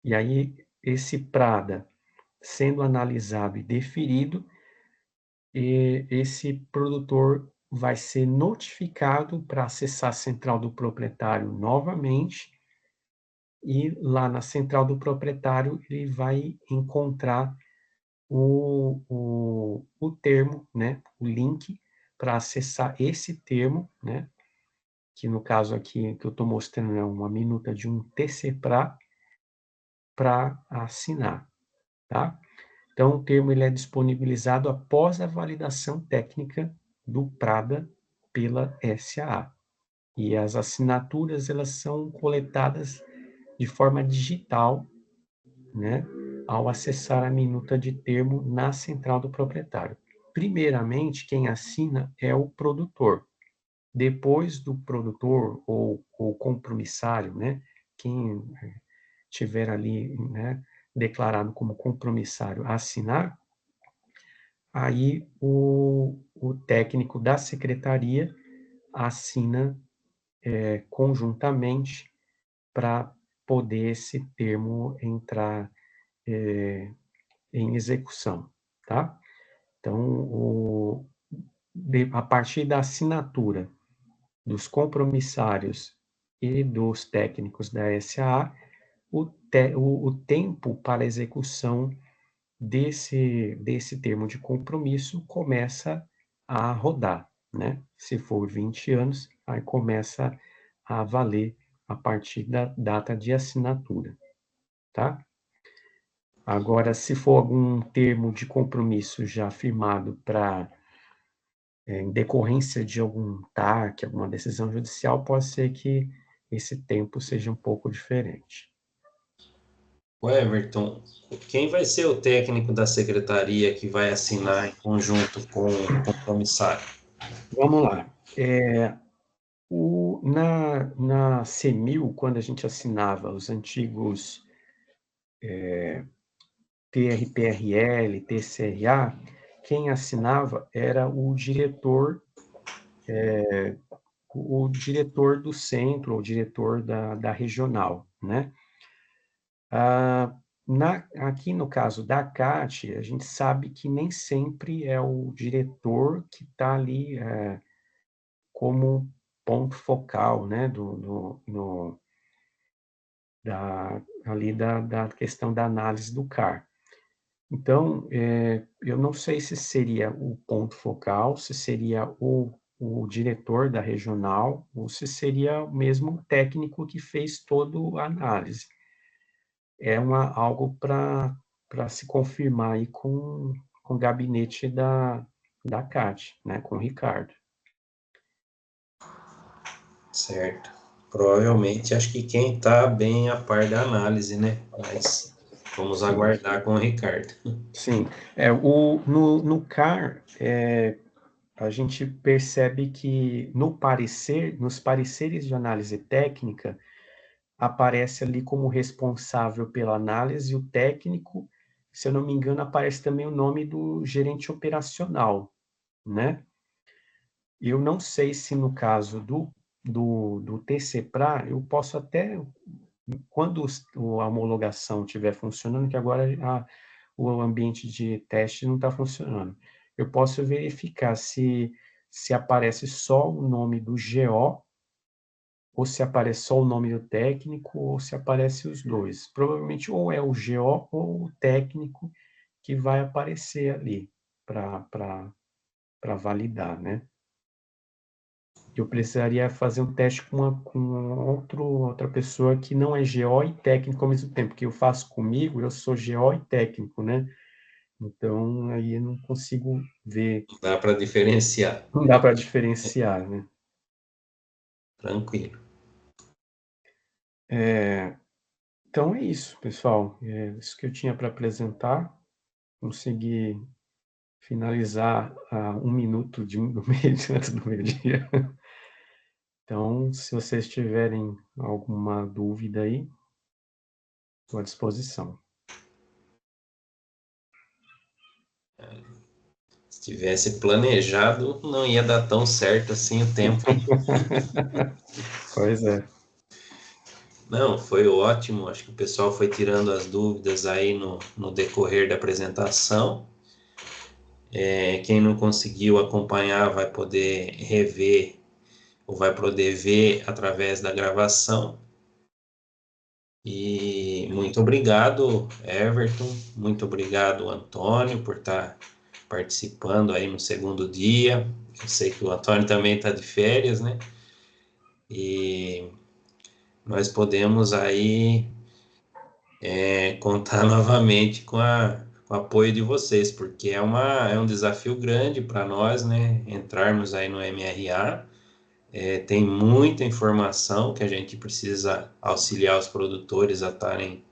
E aí esse Prada sendo analisado e deferido, esse produtor vai ser notificado para acessar a central do proprietário novamente, e lá na central do proprietário ele vai encontrar o termo, né, o link para acessar esse termo, né, que no caso aqui que eu estou mostrando é uma minuta de um TCPRA para assinar, tá? Então, o termo ele é disponibilizado após a validação técnica do Prada pela SAA. E as assinaturas, elas são coletadas de forma digital, né, ao acessar a minuta de termo na central do proprietário. Primeiramente, quem assina é o produtor. Depois do produtor ou compromissário, né, quem tiver ali, né, declarado como compromissário assinar, aí o técnico da secretaria assina conjuntamente para poder esse termo entrar em execução, tá? Então, a partir da assinatura dos compromissários e dos técnicos da SAA, o tempo para execução desse termo de compromisso começa a rodar, né? Se for 20 anos, aí começa a valer a partir da data de assinatura, tá? Agora, se for algum termo de compromisso já firmado para em decorrência de algum TAC, alguma decisão judicial, pode ser que esse tempo seja um pouco diferente. O Everton, quem vai ser o técnico da secretaria que vai assinar em conjunto com o comissário? Vamos lá. Na CEMIL, quando a gente assinava os antigos TRPRL, TCRA, quem assinava era o diretor do centro, o diretor da regional, né? Aqui no caso da CAT, a gente sabe que nem sempre é o diretor que está ali como ponto focal, né, da questão da análise do CAR. Então, eu não sei se seria o ponto focal, se seria o diretor da regional, ou se seria mesmo o técnico que fez toda a análise. É algo para se confirmar aí com o gabinete da CAT, né, com o Ricardo. Certo. Provavelmente, acho que quem está bem a par da análise, né? Mas vamos aguardar com o Ricardo. Sim. No CAR, a gente percebe que nos pareceres de análise técnica, aparece ali como responsável pela análise o técnico, se eu não me engano, aparece também o nome do gerente operacional, né? Eu não sei se no caso do TCPRA, eu posso até, quando a homologação estiver funcionando, que agora o ambiente de teste não está funcionando, eu posso verificar se aparece só o nome do GO, ou se aparece só o nome do técnico, ou se aparece os dois. Provavelmente ou é o GO ou o técnico que vai aparecer ali para validar, né? Eu precisaria fazer um teste com outra pessoa que não é GO e técnico ao mesmo tempo, porque eu faço comigo, eu sou GO e técnico, né? Então, aí eu não consigo ver. Não dá para diferenciar. Não dá para diferenciar, né? Tranquilo. Então é isso, pessoal. É isso que eu tinha para apresentar. Consegui finalizar a 1 minuto antes do meio-dia. Então, se vocês tiverem alguma dúvida aí, estou à disposição. Se tivesse planejado, não ia dar tão certo assim o tempo. Pois é. Não, foi ótimo. Acho que o pessoal foi tirando as dúvidas aí no decorrer da apresentação. Quem não conseguiu acompanhar vai poder rever ou vai poder ver através da gravação. E muito obrigado, Everton. Muito obrigado, Antônio, por estar participando aí no segundo dia. Eu sei que o Antônio também está de férias, né? E nós podemos aí contar novamente com o apoio de vocês, porque é um desafio grande para nós, né? Entrarmos aí no MRA. Tem muita informação que a gente precisa auxiliar os produtores a estarem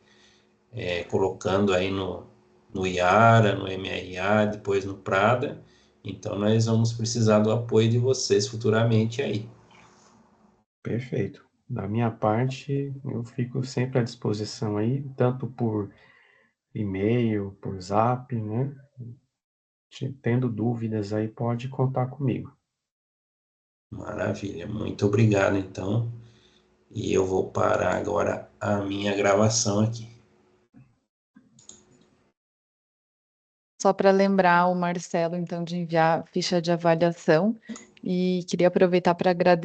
colocando aí no IARA, no MRA, depois no PRADA. Então, nós vamos precisar do apoio de vocês futuramente aí. Perfeito. Da minha parte, eu fico sempre à disposição aí, tanto por e-mail, por zap, né? Tendo dúvidas aí, pode contar comigo. Maravilha, muito obrigado, então. E eu vou parar agora a minha gravação aqui. Só para lembrar o Marcelo, então, de enviar ficha de avaliação. E queria aproveitar para agradecer